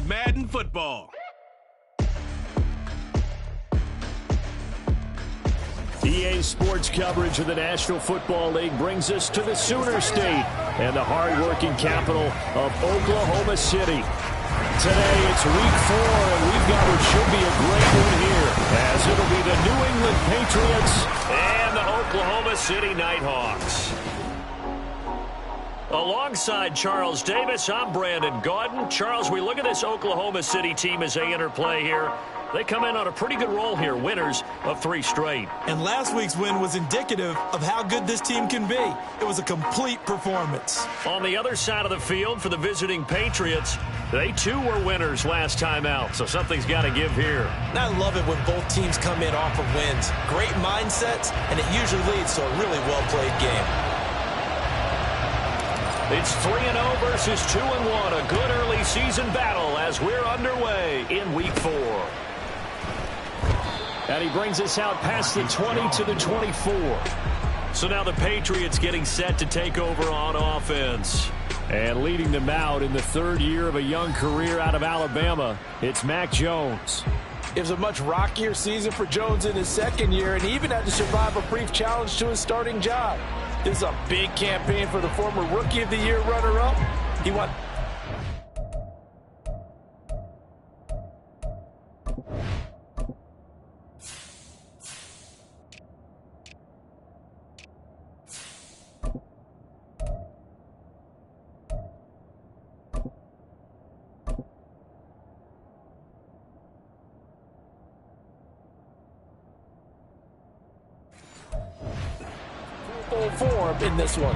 Madden Football. EA Sports coverage of the National Football League brings us to the Sooner State and the hard-working capital of Oklahoma City. Today it's week 4, and we've got what should be a great one here, as it'll be the New England Patriots and the Oklahoma City Nighthawks. Alongside Charles Davis, I'm Brandon Gaudin. Charles, we look at this Oklahoma City team as they interplay here. They come in on a pretty good roll here, winners of 3 straight. And last week's win was indicative of how good this team can be. It was a complete performance. On the other side of the field for the visiting Patriots, they too were winners last time out, so something's got to give here. And I love it when both teams come in off of wins. Great mindsets, and it usually leads to a really well-played game. It's 3-0 versus 2-1, a good early season battle as we're underway in week 4. And he brings us out past the 20 to the 24. So now the Patriots getting set to take over on offense. And leading them out in the 3rd year of a young career out of Alabama, it's Mac Jones. It was a much rockier season for Jones in his 2nd year, and he even had to survive a brief challenge to his starting job. This is a big campaign for the former Rookie of the Year runner-up. He won. Full form in this one.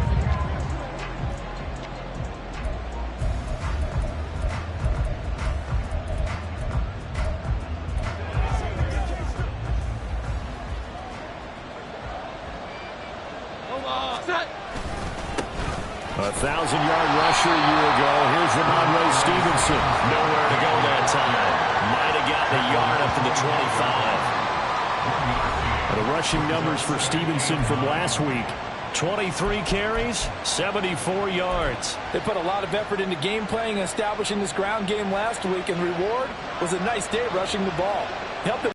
A 1,000-yard rusher a year ago. Here's Ramondre Stevenson. Nowhere to go that time. Might have gotten a yard up to the 25. The rushing numbers for Stevenson from last week. 23 carries, 74 yards. They put a lot of effort into game playing and establishing this ground game last week, and the reward was a nice day rushing the ball. Helped them.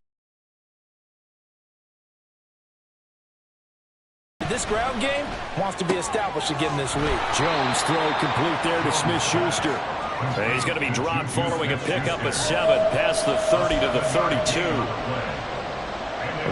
This ground game wants to be established again this week. Jones throw complete there to Smith-Schuster. He's going to be dropped following a pickup of 7 past the 30 to the 32.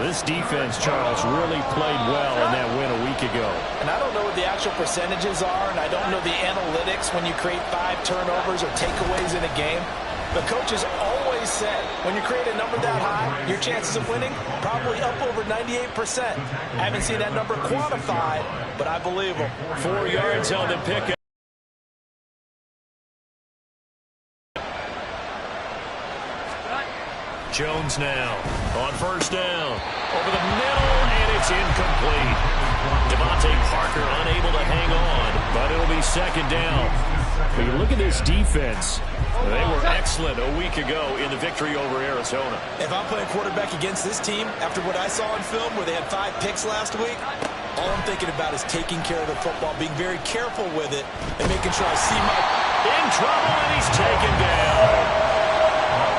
This defense, Charles, really played well in that win a week ago. And I don't know what the actual percentages are, and I don't know the analytics when you create 5 turnovers or takeaways in a game. But coaches always said, when you create a number that high, your chances of winning probably up over 98%. I haven't seen that number quantified, but I believe them. 4 yards on the pickup. Jones now on 1st down. Over the middle, and it's incomplete. Devontae Parker unable to hang on, but it'll be 2nd down. When you look at this defense, they were excellent a week ago in the victory over Arizona. If I'm playing quarterback against this team, after what I saw on film where they had 5 picks last week, all I'm thinking about is taking care of the football, being very careful with it, and making sure I see my... In trouble, and he's taken down.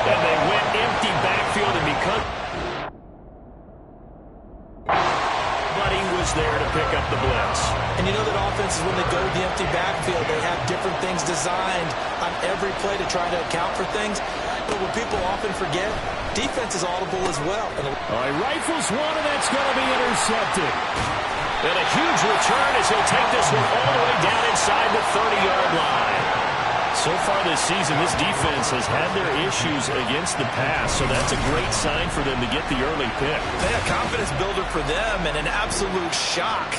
And they went empty backfield, and because... But he was there to pick up the blitz. And you know that offenses, when they go to the empty backfield, they have different things designed on every play to try to account for things. But what people often forget, defense is audible as well. All right, rifles one, and that's going to be intercepted. And a huge return as he'll take this one all the way down inside the 30-yard line. So far this season, this defense has had their issues against the pass, so that's a great sign for them to get the early pick. They a confidence builder for them and an absolute shock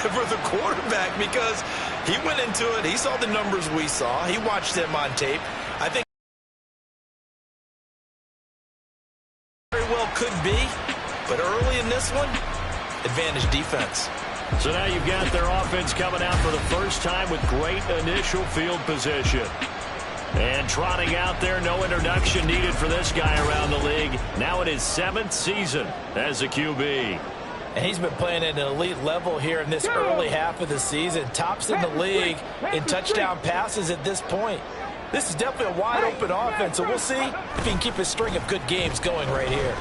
for the quarterback because he went into it. He saw the numbers we saw. He watched them on tape. I think very well could be, but early in this one, advantage defense. So now you've got their offense coming out for the first time with great initial field position. And trotting out there, no introduction needed for this guy around the league. Now in his 7th season as a QB. And he's been playing at an elite level here in this early half of the season. Tops in the league in touchdown passes at this point. This is definitely a wide-open offense, so we'll see if he can keep his string of good games going right here.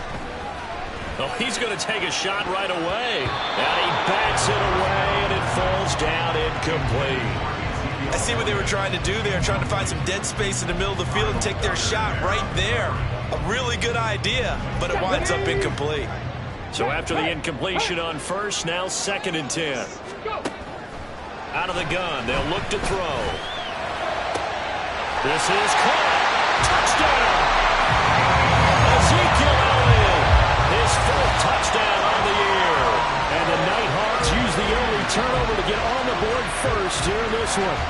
Oh, he's going to take a shot right away. And he bats it away, and it falls down incomplete. I see what they were trying to do there, trying to find some dead space in the middle of the field and take their shot right there. A really good idea, but it winds up incomplete. So after the incompletion on first, now 2nd and 10. Out of the gun, they'll look to throw. This is caught. Touchdown! Ezekiel Elliott, his 4th touchdown on the year. And the Nighthawks use the early turnover to get on the board first here in this one.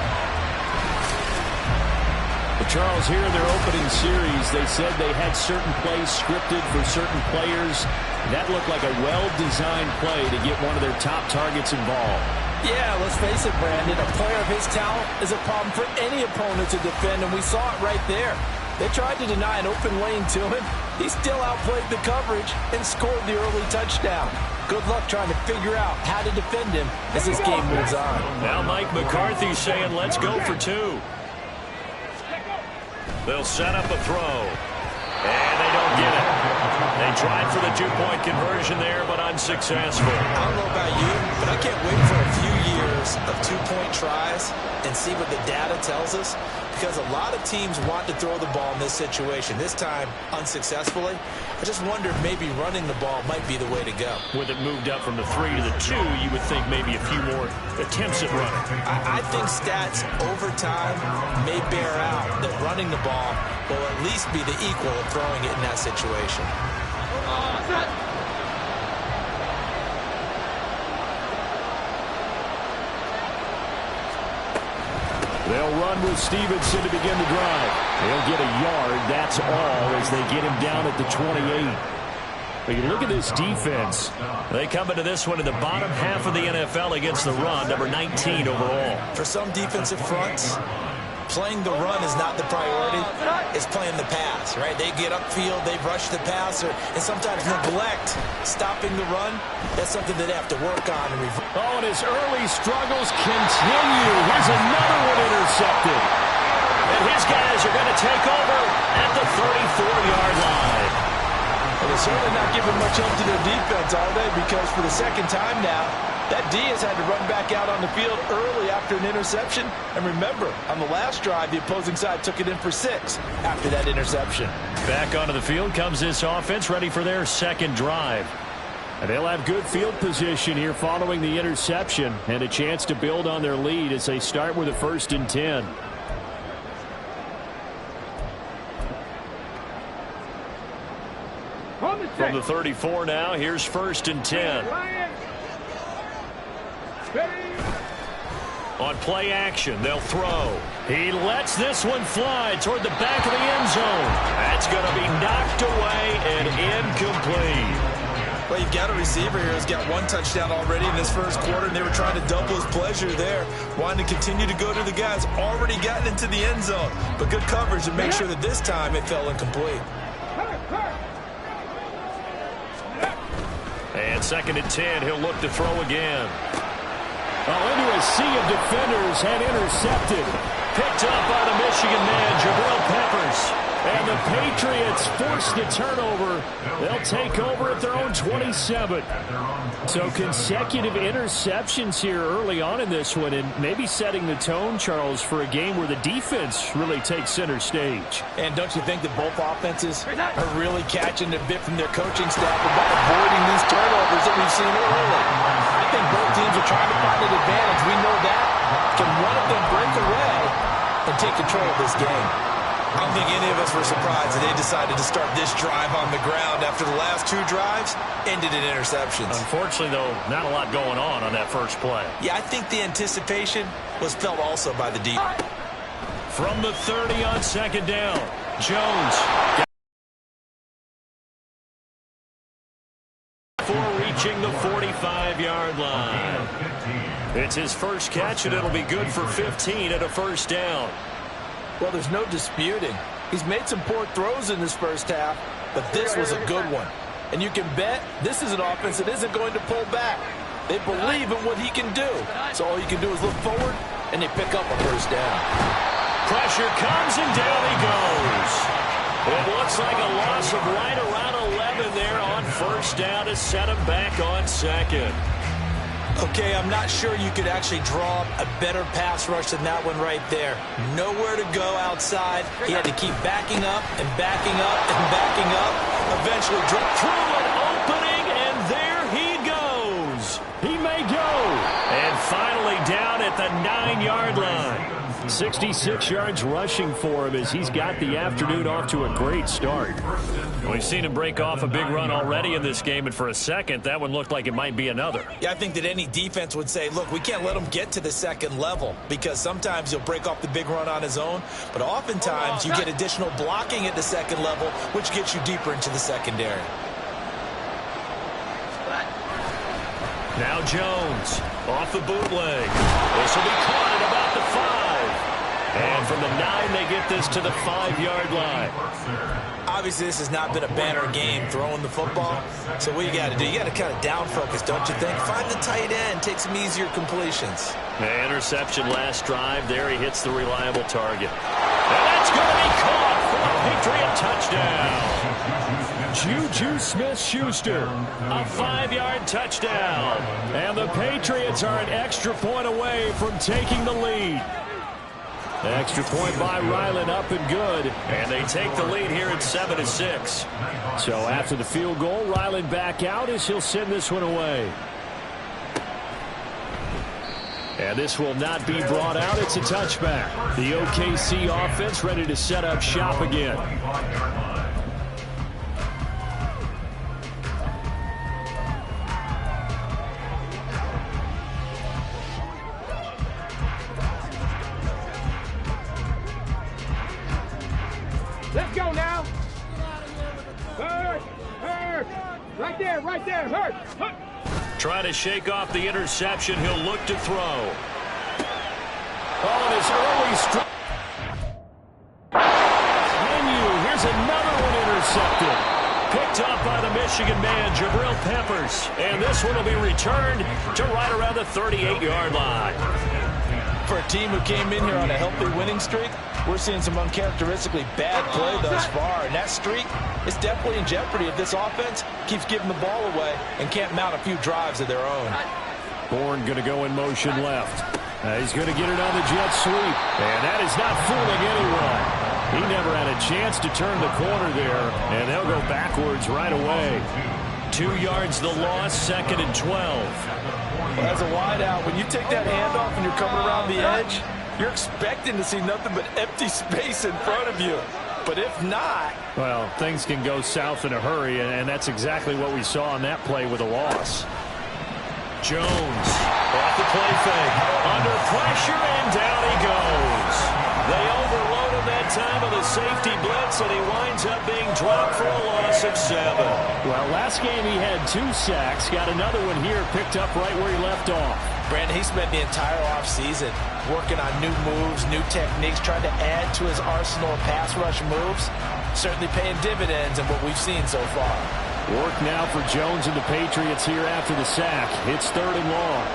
But Charles, here in their opening series, they said they had certain plays scripted for certain players. That looked like a well-designed play to get one of their top targets involved. Yeah, let's face it, Brandon. A player of his talent is a problem for any opponent to defend, and we saw it right there. They tried to deny an open lane to him. He still outplayed the coverage and scored the early touchdown. Good luck trying to figure out how to defend him as this game moves on. Now Mike McCarthy saying, let's go for 2. They'll set up a throw. And they don't get it. They tried for the 2-point conversion there, but unsuccessful. I don't know about you, but I can't wait for a few years of 2-point tries and see what the data tells us, because a lot of teams want to throw the ball in this situation. This time, unsuccessfully. I just wonder if maybe running the ball might be the way to go. With it moved up from the 3 to the 2, you would think maybe a few more attempts at running. I think stats over time may bear out that running the ball will at least be the equal of throwing it in that situation. They'll run with Stevenson to begin the drive. They'll get a yard, that's all, as they get him down at the 28. But you look at this defense. They come into this one in the bottom half of the NFL against the run, number 19 overall. For some defensive fronts, playing the run is not the priority. It's playing the pass, right? They get upfield, they rush the passer, and sometimes neglect stopping the run. That's something that they have to work on. And his early struggles continue. Here's another one intercepted. And his guys are going to take over at the 34-yard line. Well, they're certainly not giving much help to their defense, are they? Because for the 2nd time now, that D has had to run back out on the field early after an interception. And remember, on the last drive, the opposing side took it in for 6 after that interception. Back onto the field comes this offense, ready for their 2nd drive. And they'll have good field position here following the interception and a chance to build on their lead as they start with a 1st and 10. From the 34 now, here's 1st and 10. On play action, they'll throw. He lets this one fly toward the back of the end zone. That's going to be knocked away and incomplete. Well, you've got a receiver here who's got 1 touchdown already in this 1st quarter, and they were trying to double his pleasure there, wanting to continue to go to the guys already gotten into the end zone. But good coverage to make sure that this time it fell incomplete. And 2nd and 10, he'll look to throw again. Into a sea of defenders and intercepted. Picked up by the Michigan man, Jabril Peppers. And the Patriots force the turnover. They'll take over at their own 27. So consecutive interceptions here early on in this one, and maybe setting the tone, Charles, for a game where the defense really takes center stage. And don't you think that both offenses are really catching a bit from their coaching staff about avoiding these turnovers that we've seen early? I think both teams are trying to find an advantage. We know that. Can one of them break away and take control of this game? I don't think any of us were surprised that they decided to start this drive on the ground after the last 2 drives ended in interceptions. Unfortunately, though, not a lot going on that first play. Yeah, I think the anticipation was felt also by the defense. From the 30 on 2nd down, Jones. Before reaching the 45-yard line. It's his first catch, and it'll be good for 15 at a 1st down. Well, there's no disputing. He's made some poor throws in this 1st half, but this was a good one. And you can bet this is an offense that isn't going to pull back. They believe in what he can do. So all you can do is look forward, and they pick up a 1st down. Pressure comes, and down he goes. It looks like a loss of right around 11 there on first down to set him back on second. Okay, I'm not sure you could actually draw up a better pass rush than that one right there. Nowhere to go outside. He had to keep backing up and backing up and backing up. Eventually dropped through an opening, and there he goes. He may go. And finally down at the 9-yard line. 66 yards rushing for him as he's got the afternoon off to a great start. We've seen him break off a big run already in this game, and for a second, that one looked like it might be another. Yeah, I think that any defense would say, look, we can't let him get to the second level because sometimes he'll break off the big run on his own, but oftentimes you get additional blocking at the second level, which gets you deeper into the secondary. Now Jones off the bootleg. This will be caught at about the 5. And from the 9, they get this to the 5-yard line. Obviously, this has not been a banner game throwing the football. So what you got to do, you got to kind of down focus, don't you think? Find the tight end, take some easier completions. The interception last drive. There he hits the reliable target. And that's going to be caught for a Patriot touchdown. Juju Smith-Schuster, a 5-yard touchdown. And the Patriots are an extra point away from taking the lead. Extra point by Ryland, up and good. And they take the lead here at 7-6. So after the field goal, Ryland back out as he'll send this one away. And this will not be brought out. It's a touchback. The OKC offense ready to set up shop again. Let's go now. Hurt. Right there, hurt. Try to shake off the interception. He'll look to throw. Oh, this early strike. Here's another one intercepted. Picked up by the Michigan man, Jabril Peppers. And this one will be returned to right around the 38-yard line. For a team who came in here on a healthy winning streak, we're seeing some uncharacteristically bad play thus far. And that streak is definitely in jeopardy if this offense keeps giving the ball away and can't mount a few drives of their own. Bourne going to go in motion left. He's going to get it on the jet sweep. And that is not fooling anyone. He never had a chance to turn the corner there. And they'll go backwards right away. 2 yards the loss, 2nd and 12. Well, as a wideout, when you take that handoff and you're coming around the edge, you're expecting to see nothing but empty space in front of you. But if not... Well, things can go south in a hurry, and that's exactly what we saw on that play with a loss. Jones off the play fake. Under pressure, and down he goes. They overload him that time with a safety blitz, and he winds up being dropped for a loss of 7. Well, last game he had 2 sacks. Got another one here picked up right where he left off. Brandon, he spent the entire offseason working on new moves, new techniques, trying to add to his arsenal of pass rush moves. Certainly paying dividends in what we've seen so far. Work now for Jones and the Patriots here after the sack. It's 3rd and long.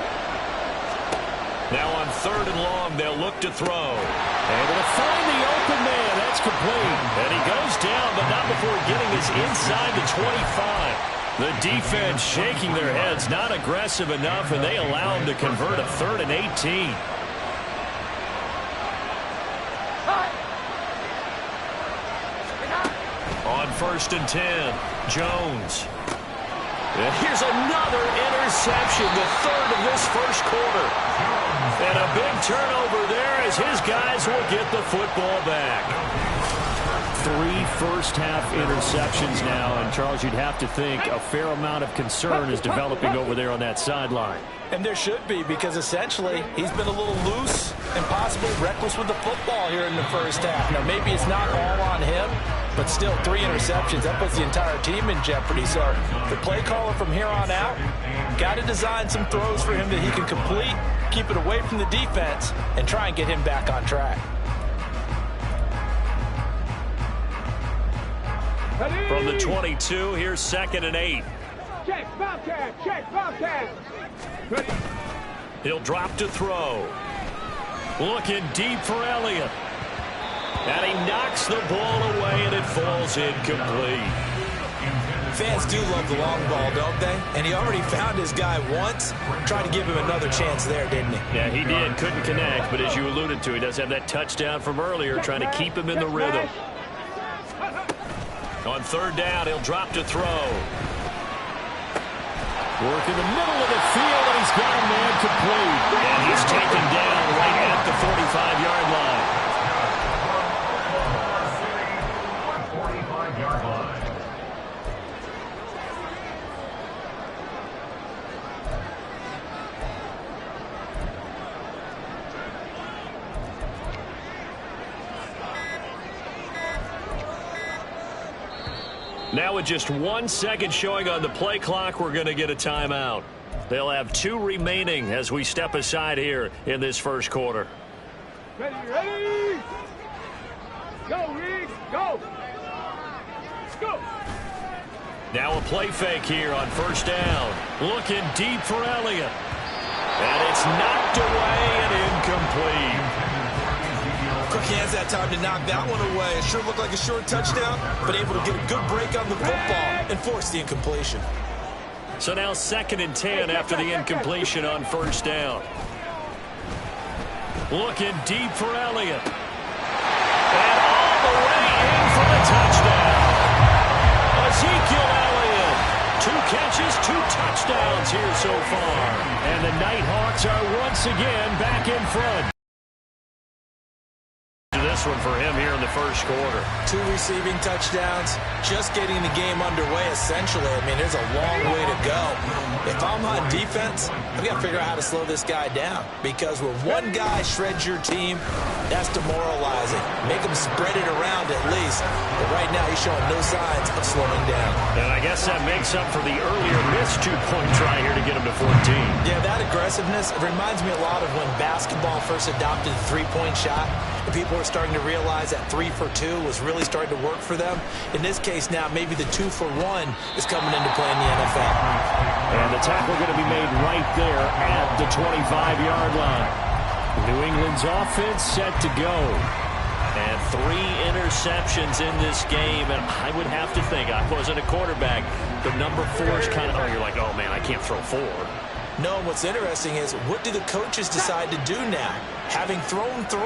Now on 3rd and long, they'll look to throw. Able to find the open man. That's complete. And he goes down, but not before getting this inside the 25. The defense shaking their heads, not aggressive enough, and they allow him to convert a 3rd and 18. On 1st and 10, Jones. And here's another interception, the 3rd of this first quarter. And a big turnover there as his guys will get the football back. 3 first-half interceptions now, and Charles, you'd have to think a fair amount of concern is developing over there on that sideline. And there should be, because essentially he's been a little loose and possibly reckless with the football here in the first half. Now, maybe it's not all on him, but still 3 interceptions. That puts the entire team in jeopardy. So the play caller from here on out got to design some throws for him that he can complete, keep it away from the defense, and try and get him back on track. From the 22, here's 2nd and 8. Check, Bobcat. He'll drop to throw. Looking deep for Elliott. And he knocks the ball away, and it falls incomplete. Fans do love the long ball, don't they? And he already found his guy once. Tried to give him another chance there, didn't he? Yeah, he did. Couldn't connect, but as you alluded to, he does have that touchdown from earlier, trying to keep him in the rhythm. On third down, he'll drop to throw. Work in the middle of the field, and he's got a man complete. And he's taken down right at the 45-yard line. 45-yard line. Now with just 1 second showing on the play clock, we're going to get a timeout. They'll have 2 remaining as we step aside here in this first quarter. Ready, ready! Go, Riggs, go! Let's go! Now a play fake here on first down. Looking deep for Elliott. And it's knocked away and incomplete. Quick hands that time to knock that one away. It sure looked like a short touchdown, but able to get a good break on the football and force the incompletion. So now 2nd and 10 after the incompletion on first down. Looking deep for Elliott. And all the way in for the touchdown. Ezekiel Elliott. 2 catches, 2 touchdowns here so far. And the Nighthawks are once again back in front. This one for him here in the first quarter. 2 receiving touchdowns, just getting the game underway essentially. I mean, there's a long way to go. If I'm on defense, I've got to figure out how to slow this guy down, because when one guy shreds your team, that's demoralizing. Make him spread it around at least. But right now, he's showing no signs of slowing down. And I guess that makes up for the earlier missed 2-point try here to get him to 14. Yeah, that aggressiveness, it reminds me a lot of when basketball first adopted the 3-point shot. And people were starting to realize that 3 for 2 was really starting to work for them. In this case now, maybe the 2 for 1 is coming into play in the NFL. And the tackle going to be made right there at the 25-yard line. New England's offense set to go. And 3 interceptions in this game. And I would have to think, I wasn't a quarterback, but number 4 is kind of, you're like, oh, man, I can't throw 4. No, what's interesting is, what do the coaches decide to do now? Having thrown 3,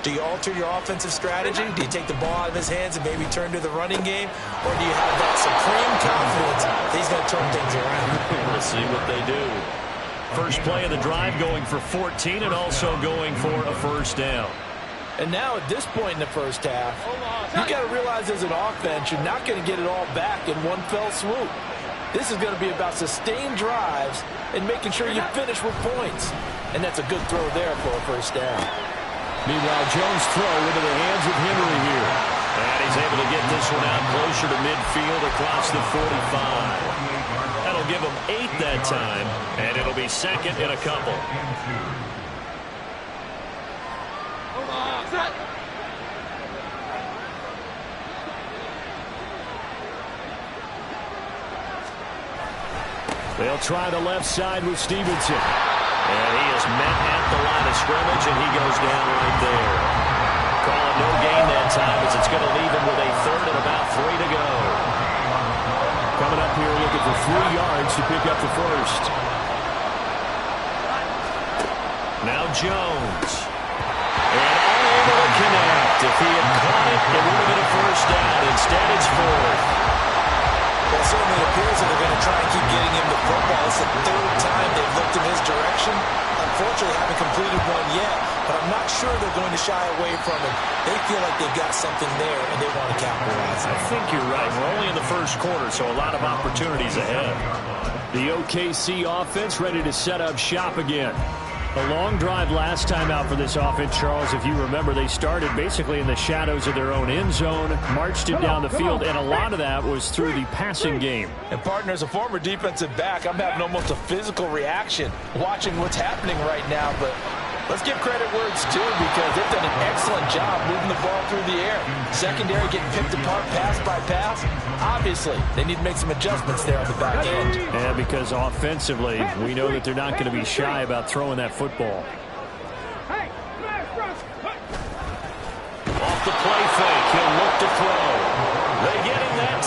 do you alter your offensive strategy? Do you take the ball out of his hands and maybe turn to the running game? Or do you have that supreme confidence that he's going to turn things around? Let's see what they do. First play of the drive going for 14 and also going for a first down. And now at this point in the first half, you got to realize as an offense, you're not going to get it all back in one fell swoop. This is going to be about sustained drives and making sure you finish with points. And that's a good throw there for a first down. Meanwhile, Jones' throw into the hands of Henry here. And he's able to get this one out closer to midfield across the 45. That'll give him 8 that time, and it'll be 2nd and a couple. They'll try the left side with Stevenson. And he is met at the line of scrimmage, and he goes down right there. Call it no gain that time, as it's going to leave him with a 3rd and about 3 to go. Coming up here looking for 3 yards to pick up the first. Now Jones. And unable to connect. If he had caught it, it would have been a first down. Instead, it's 4th. Well, it certainly appears that they're going to try and keep getting him the football. It's the 3rd time they've looked in his direction. Unfortunately, haven't completed one yet, but I'm not sure they're going to shy away from it. They feel like they've got something there, and they want to capitalize. I think you're right. We're only in the first quarter, so a lot of opportunities ahead. The OKC offense ready to set up shop again. A long drive last time out for this offense, Charles. If you remember, they started basically in the shadows of their own end zone, marched it down the field, and a lot of that was through the passing game. And, partner, as a former defensive back, I'm having almost a physical reaction watching what's happening right now. But let's give credit where it's due, because they've done an excellent job moving the ball through the air. Secondary getting picked apart pass by pass. Obviously, they need to make some adjustments there on the back end. Yeah, because offensively, we know that they're not going to be shy about throwing that football. Hey, Off the play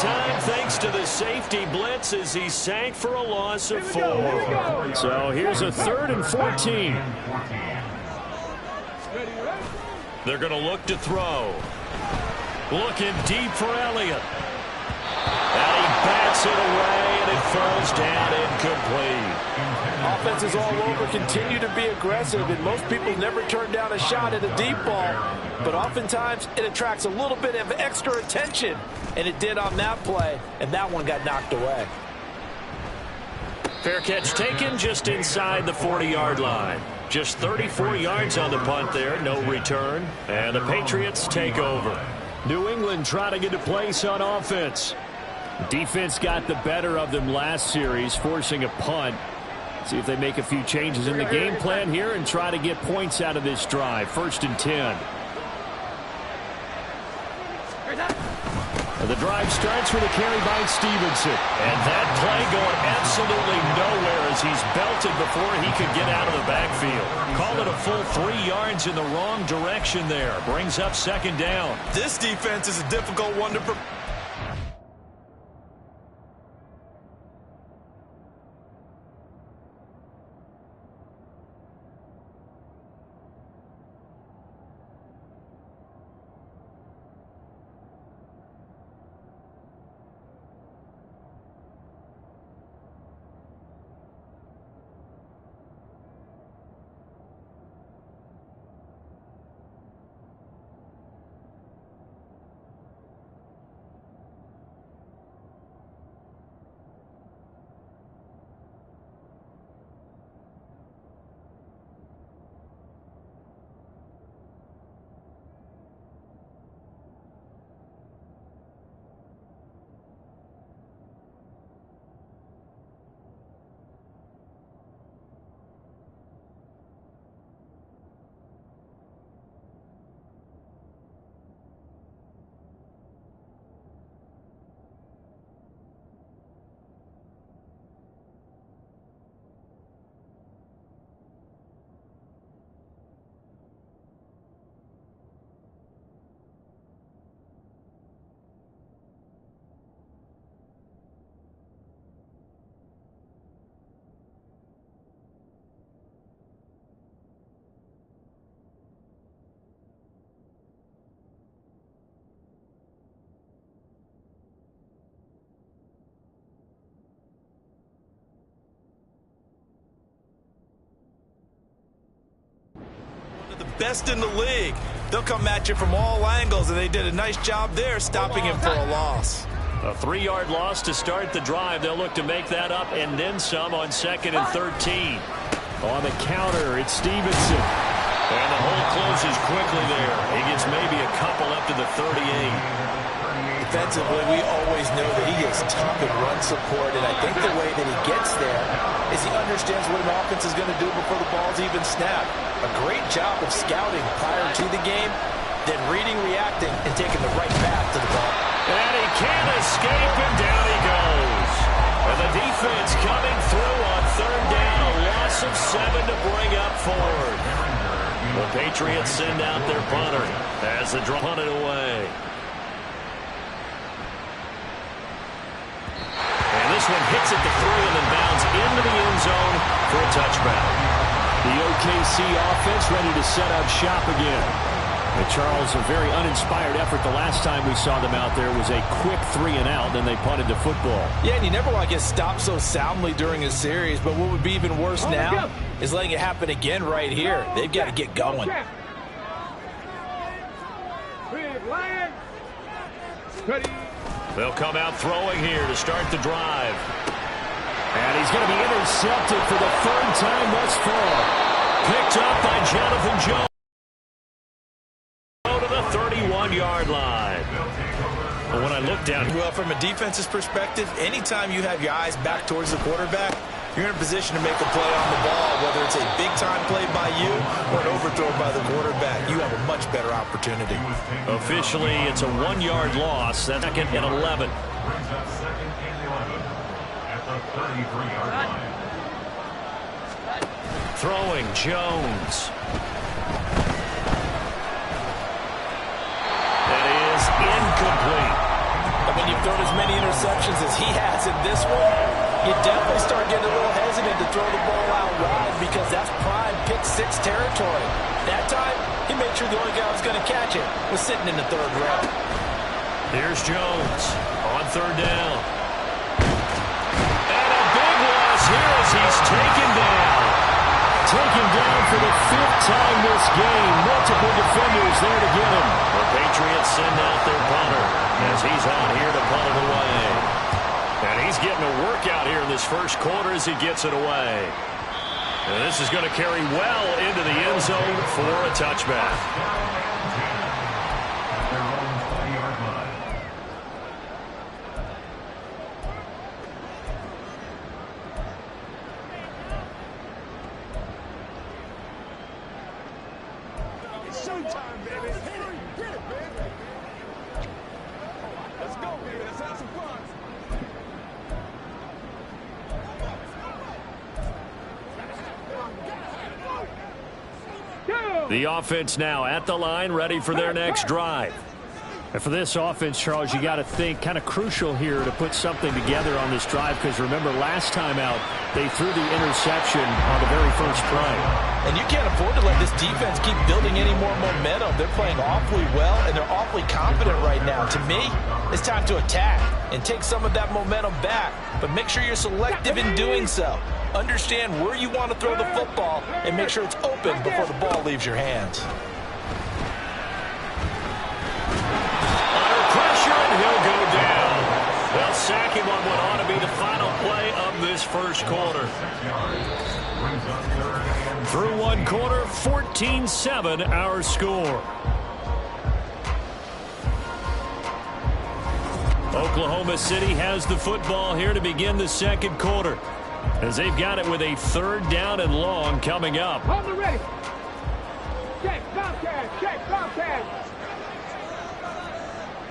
time thanks to the safety blitz as he sank for a loss of 4. So here's a 3rd and 14. They're going to look to throw. Looking deep for Elliott. And he bats it away, and it falls down incomplete. Offenses all over continue to be aggressive, and most people never turn down a shot at a deep ball. But oftentimes, it attracts a little bit of extra attention, and it did on that play, and that one got knocked away. Fair catch taken just inside the 40-yard line. Just 34 yards on the punt there, no return. And the Patriots take over. New England trying to get a place on offense. Defense got the better of them last series, forcing a punt. See if they make a few changes in the game plan here and try to get points out of this drive. 1st and 10. The drive starts with a carry by Stevenson. And that play going absolutely nowhere as he's belted before he could get out of the backfield. Call it a full 3 yards in the wrong direction there. Brings up 2nd down. This defense is a difficult one to prepare. Best in the league. They'll come at you from all angles, and they did a nice job there stopping him for a loss. A 3-yard loss to start the drive. They'll look to make that up and then some on 2nd and 13. On the counter, it's Stevenson. And the hole closes quickly there. He gets maybe a couple up to the 38. Defensively, we always know that he is tough in run support, and I think the way that he gets there is he understands what an offense is going to do before the ball's even snapped. A great job of scouting prior to the game, then reading, reacting, and taking the right path to the ball. And he can't escape, and down he goes. And the defense coming through on 3rd down, a loss of 7 to bring up 4th. The Patriots send out their punter as the draw punted away. And this one hits at the 3 and then bounds into the end zone for a touchback. The OKC offense ready to set up shop again. And Charles, a very uninspired effort. The last time we saw them out there was a quick 3-and-out, then they punted the football. Yeah, and you never want to get stopped so soundly during a series, but what would be even worse now is letting it happen again right here. They've got to get going. They'll come out throwing here to start the drive. And he's going to be intercepted for the 3rd time thus far. Picked up by Jonathan Jones. To the 31-yard line. But when I look down, well, from a defense's perspective, anytime you have your eyes back towards the quarterback, you're in a position to make a play on the ball, whether it's a big-time play by you or an overthrow by the quarterback. You have a much better opportunity. Officially, it's a 1-yard loss. That's 2nd and 11. Throwing Jones. Incomplete. And when when you've thrown as many interceptions as he has in this one, you definitely start getting a little hesitant to throw the ball out wide because that's prime pick six territory. That time, he made sure the only guy who was going to catch it was sitting in the third row. Here's Jones on third down. And a big loss here as he's taken down. Taken down for the fifth time this game. Multiple defenders there to get him. The Patriots send out their punter as he's on here to punt it away. And he's getting a workout here in this first quarter as he gets it away. And this is going to carry well into the end zone for a touchback. Showtime, baby. Get it, man. Let's go, baby. Let's have some fun. The offense now at the line, ready for their next drive. And for this offense, Charles, you got to think kind of crucial here to put something together on this drive because remember last time out they threw the interception on the very first play. And you can't afford to let this defense keep building any more momentum. They're playing awfully well and they're awfully confident right now. To me, it's time to attack and take some of that momentum back, but make sure you're selective in doing so. Understand where you want to throw the football and make sure it's open before the ball leaves your hands. He'll go down. They'll sack him on what ought to be the final play of this first quarter. Through one quarter, 14-7 our score. Oklahoma City has the football here to begin the second quarter as they've got it with a third down and long coming up. Hold it ready. Check, Bobcat. Check, Bobcat.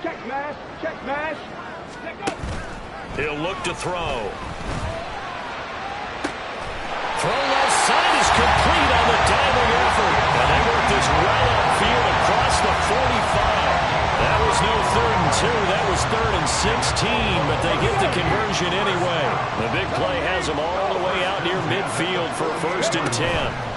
Check mash, check mash. He'll look to throw. Throw left side is complete on the diving effort. And they work this well upfield across the 45. That was no 3rd and 2. That was 3rd and 16, but they get the conversion anyway. The big play has them all the way out near midfield for 1st and 10.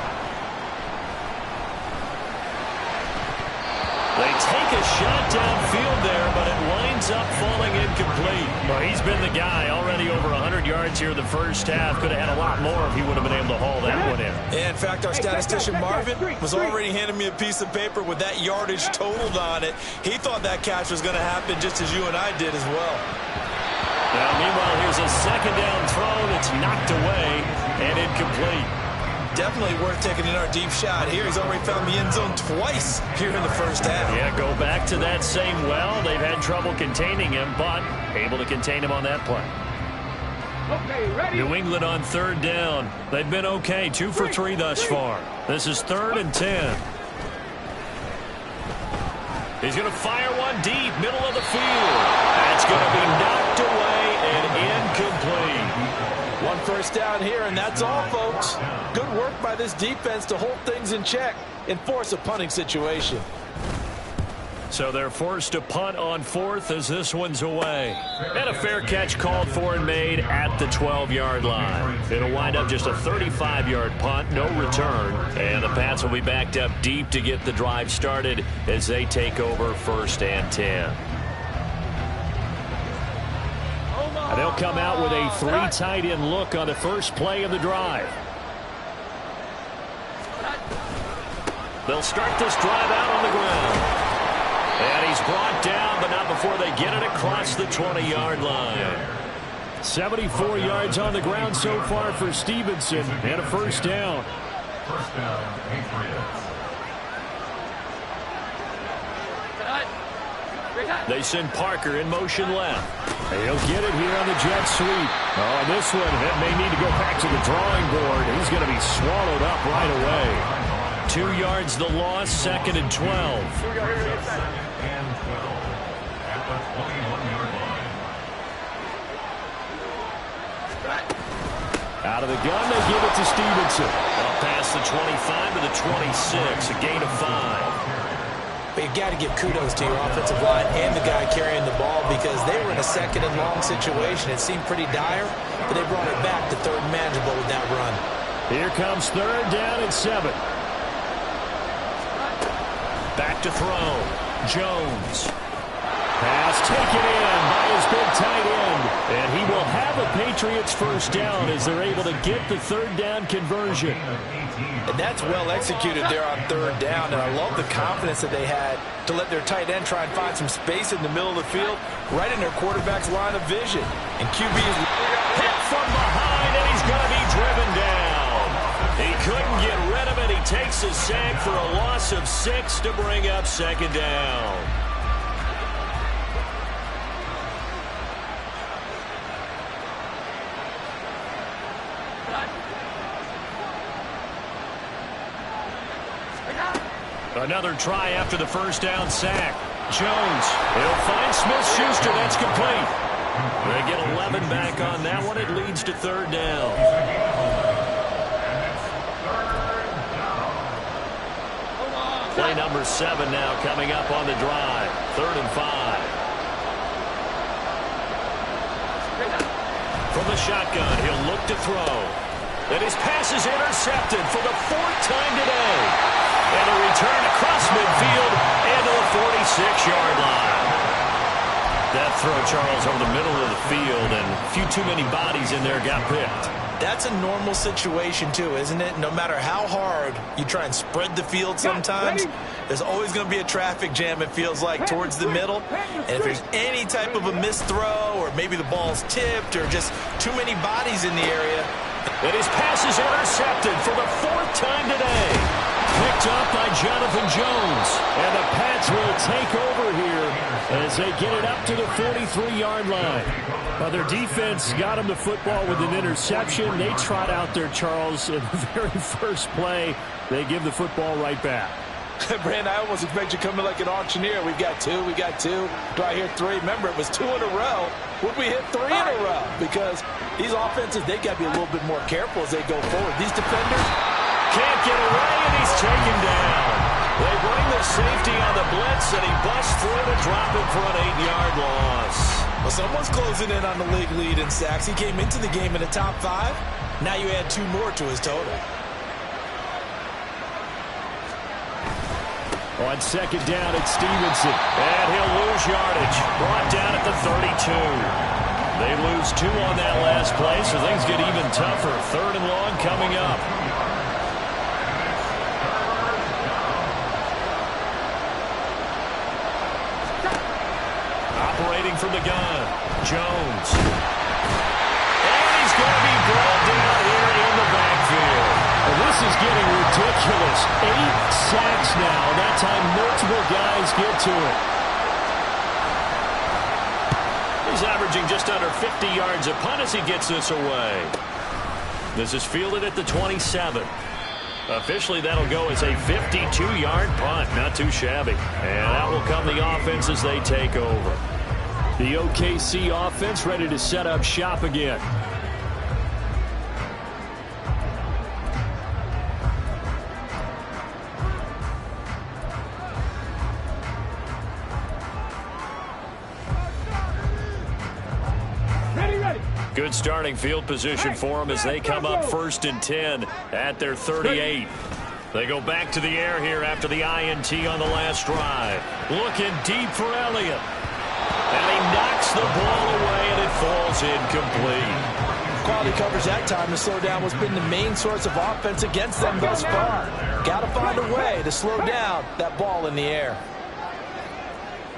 They take a shot downfield there, but it winds up falling incomplete. Well, he's been the guy already over 100 yards here in the first half. Could have had a lot more if he would have been able to haul that one in. Yeah, in fact, our statistician Marvin was already handing me a piece of paper with that yardage totaled on it. He thought that catch was going to happen just as you and I did as well. Now, meanwhile, here's a second down throw that's knocked away and incomplete. Definitely worth taking in our deep shot here. He's already found the end zone twice here in the first half. Yeah, go back to that same well. They've had trouble containing him, but able to contain him on that play. Okay, ready. New England on third down. They've been okay, 2 for 3 thus far. This is 3rd and 10. He's going to fire one deep, middle of the field. That's going to be knocked away and incomplete. 1 first down here, and that's all, folks. Good work by this defense to hold things in check and force a punting situation. So they're forced to punt on 4th as this one's away. And a fair catch called for and made at the 12-yard line. It'll wind up just a 35-yard punt, no return. And the Pats will be backed up deep to get the drive started as they take over 1st and 10. And they'll come out with a 3 tight end look on the first play of the drive. They'll start this drive out on the ground. And he's brought down, but not before they get it across the 20-yard line. 74 yards on the ground so far for Stevenson, and a first down. First down, Patriots. They send Parker in motion left. He'll get it here on the jet sweep. Oh, this one may need to go back to the drawing board. He's going to be swallowed up right away. 2 yards the loss, 2nd and 12. Out of the gun, they give it to Stevenson. Up past the 25 to the 26, a gain of 5. But you got to give kudos to your offensive line and the guy carrying the ball because they were in a second and long situation. It seemed pretty dire, but they brought it back to third and manageable with that run. Here comes third down and 7. Back to throw. Jones. Pass taken in by his big tight end. And he will have a Patriots first down as they're able to get the third down conversion. And that's well executed there on third down. And I love the confidence that they had to let their tight end try and find some space in the middle of the field, right in their quarterback's line of vision. And QB is hit from behind, and he's going to be driven down. He couldn't get rid of it. He takes a sack for a loss of 6 to bring up second down. Another try after the first down sack. Jones, he'll find Smith-Schuster. That's complete. They get 11 back on that one. It leads to third down. Play number 7 now coming up on the drive. 3rd and 5. From the shotgun, he'll look to throw. And his pass is intercepted for the 4th time today. And a return across midfield and to the 46-yard line. That throw, Charles, over the middle of the field, and a few too many bodies in there got picked. That's a normal situation, too, isn't it? No matter how hard you try and spread the field sometimes, there's always going to be a traffic jam, it feels like, towards the middle. And if there's any type of a missed throw, or maybe the ball's tipped, or just too many bodies in the area. And his pass is intercepted for the 4th time today. Picked up by Jonathan Jones. And the Pats will take over here as they get it up to the 43-yard line. Well, their defense got them the football with an interception. They trot out there, Charles, in the very first play. They give the football right back. Brand, I almost expect you coming like an auctioneer. We got 2, we got 2. Do I hear 3? Remember, it was 2 in a row. Would we hit 3 in a row? Because these offenses, they got to be a little bit more careful as they go forward. These defenders can't get away, and he's taken down. They bring the safety on the blitz, and he busts through to drop it for an 8-yard loss. Well, someone's closing in on the league lead in sacks. He came into the game in the top 5. Now you add 2 more to his total. On second down, it's Stevenson. And he'll lose yardage. Brought down at the 32. They lose 2 on that last play, so things get even tougher. 3rd and long coming up. Operating from the gun, Jones. And he's going to be brought down here in the backfield. And this is getting ridiculous. 8 sacks now. That time multiple guys get to it. He's averaging just under 50 yards a punt as he gets this away. This is fielded at the 27. Officially, that'll go as a 52-yard punt. Not too shabby. And out will come the offense as they take over. The OKC offense ready to set up shop again. Good starting field position for them as they come up 1st and 10 at their 38. They go back to the air here after the INT on the last drive. Looking deep for Elliott. And he knocks the ball away, and it falls incomplete. Quality coverage that time to slow down what's been the main source of offense against them thus far. Got to find a way to slow down that ball in the air.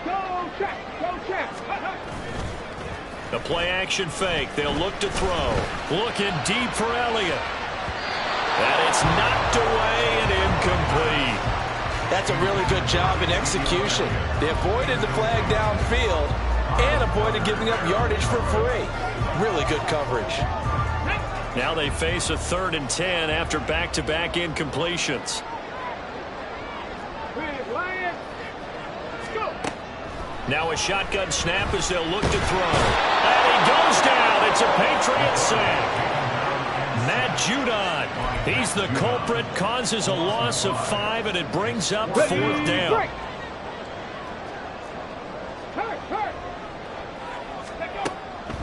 Go check, go check. The play-action fake. They'll look to throw. Looking deep for Elliott. And it's knocked away and incomplete. That's a really good job in execution. They avoided the flag downfield and avoided giving up yardage for free. Really good coverage. Now they face a 3rd and 10 after back-to-back incompletions. Now a shotgun snap as they'll look to throw. And he goes down. It's a Patriot sack. Matt Judon, he's the culprit, causes a loss of 5, and it brings up 4th down.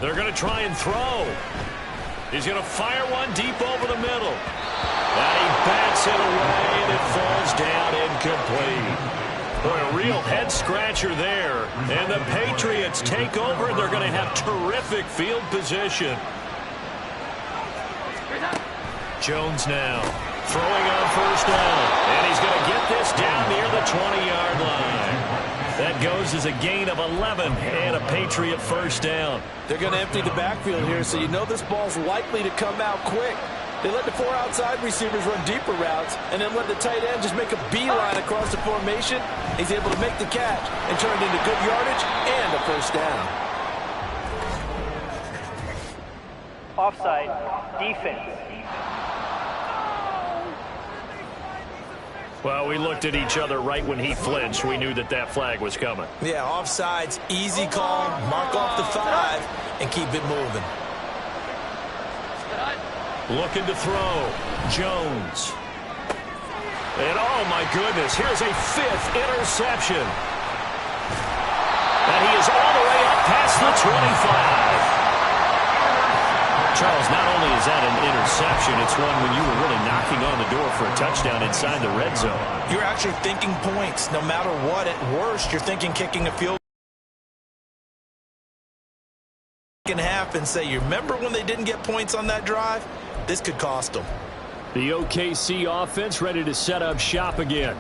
They're going to try and throw. He's going to fire one deep over the middle. And he bats it away, and it falls down incomplete. Boy, a real head-scratcher there. And the Patriots take over, and they're going to have terrific field position. Jones now throwing on first down. And he's going to get this down near the 20-yard line. That goes as a gain of 11 and a Patriot first down. They're going to empty the backfield here, so you know this ball's likely to come out quick. They let the 4 outside receivers run deeper routes and then let the tight end just make a beeline across the formation. He's able to make the catch and turn it into good yardage and a first down. Offside, defense. Well, we looked at each other right when he flinched. We knew that that flag was coming. Yeah, offsides, easy call, mark off the 5, and keep it moving. Looking to throw. Jones. And oh my goodness, here's a 5th interception. And he is all the way up past the 25. Charles, not only is that an interception, it's one when you were really knocking on the door for a touchdown inside the red zone. You're actually thinking points. No matter what, at worst, you're thinking kicking a field goal in half and say, you remember when they didn't get points on that drive? This could cost them. The OKC offense ready to set up shop again.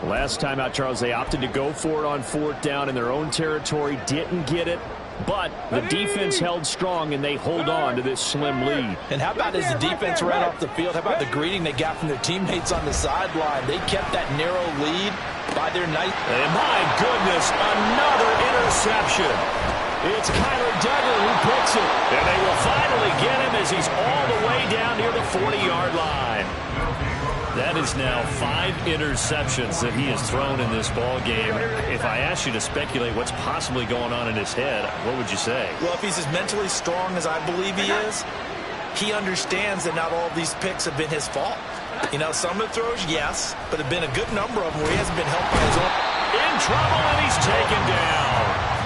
Last time out, Charles, they opted to go for it on 4th down in their own territory. Didn't get it. But the defense held strong, and they hold on to this slim lead. And how about as the defense ran off the field, how about the greeting they got from their teammates on the sideline? They kept that narrow lead by their night. And my goodness, another interception. It's Kyler Duggar who picks it. And they will finally get him as he's all the way down near the 40-yard line. That is now 5 interceptions that he has thrown in this ball game. If I asked you to speculate what's possibly going on in his head, what would you say? Well, if he's as mentally strong as I believe he is, he understands that not all of these picks have been his fault. You know, some of the throws, yes, but there have been a good number of them where he hasn't been helped by his own. In trouble, and he's taken down.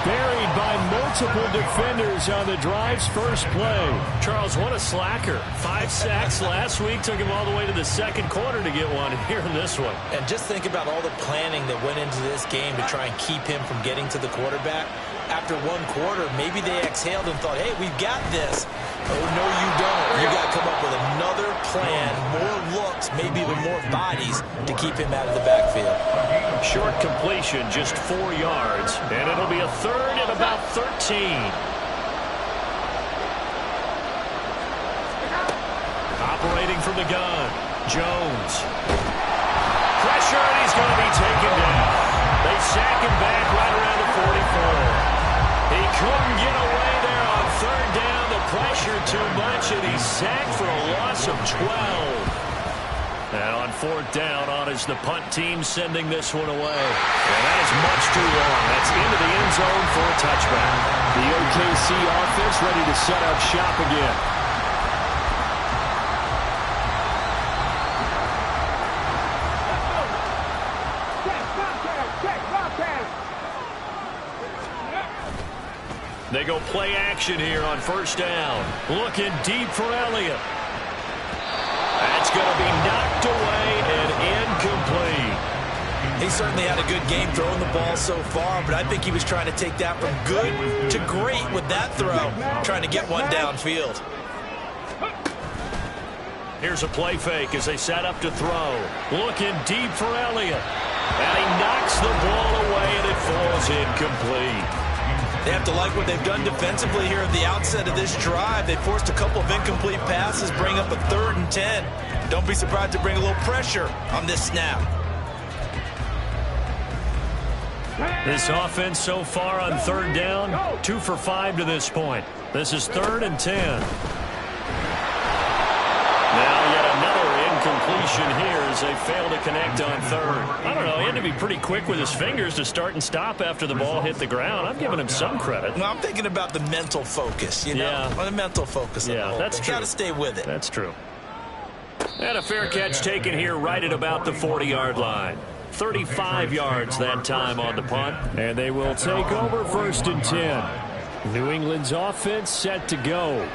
Buried by multiple defenders on the drive's first play. Charles, what a slacker. 5 sacks last week. Took him all the way to the second quarter to get one here in this one. And just think about all the planning that went into this game to try and keep him from getting to the quarterback. After 1 quarter, maybe they exhaled and thought, hey, we've got this. Oh, no, you don't. You got to come up with another plan, more looks, maybe even more bodies to keep him out of the backfield. Short completion, just 4 yards, and it'll be a 3rd and about 13. Operating from the gun, Jones. Pressure, and he's going to be taken down. They sack him back right around the 44. He couldn't get away there on 3rd down. The pressure too much, and he's sacked for a loss of 12. And on 4th down, on is the punt team sending this one away. And that is much too long. That's into the end zone for a touchback. The OKC offense ready to set up shop again. They go play action here on 1st down. Looking deep for Elliott. That's going to be knocked away and incomplete. He certainly had a good game throwing the ball so far, but I think he was trying to take that from good to great with that throw, trying to get one downfield. Here's a play fake as they set up to throw. Looking deep for Elliott. And he knocks the ball away, and it falls incomplete. They have to like what they've done defensively here at the outset of this drive. They forced a couple of incomplete passes, bring up a 3rd and 10. Don't be surprised to bring a little pressure on this snap. This offense so far on 3rd down, 2 for 5 to this point. This is 3rd and 10. Now yet another incompletion here as they fail to connect on 3rd. I don't know, he had to be pretty quick with his fingers to start and stop after the ball hit the ground. I'm giving him some credit. Well, I'm thinking about the mental focus, you know? Yeah. The mental focus. Yeah, that's true. Got to stay with it. That's true. And a fair catch taken here right at about the 40-yard line. 35 yards that time on the punt. And they will take over 1st and 10. New England's offense set to go.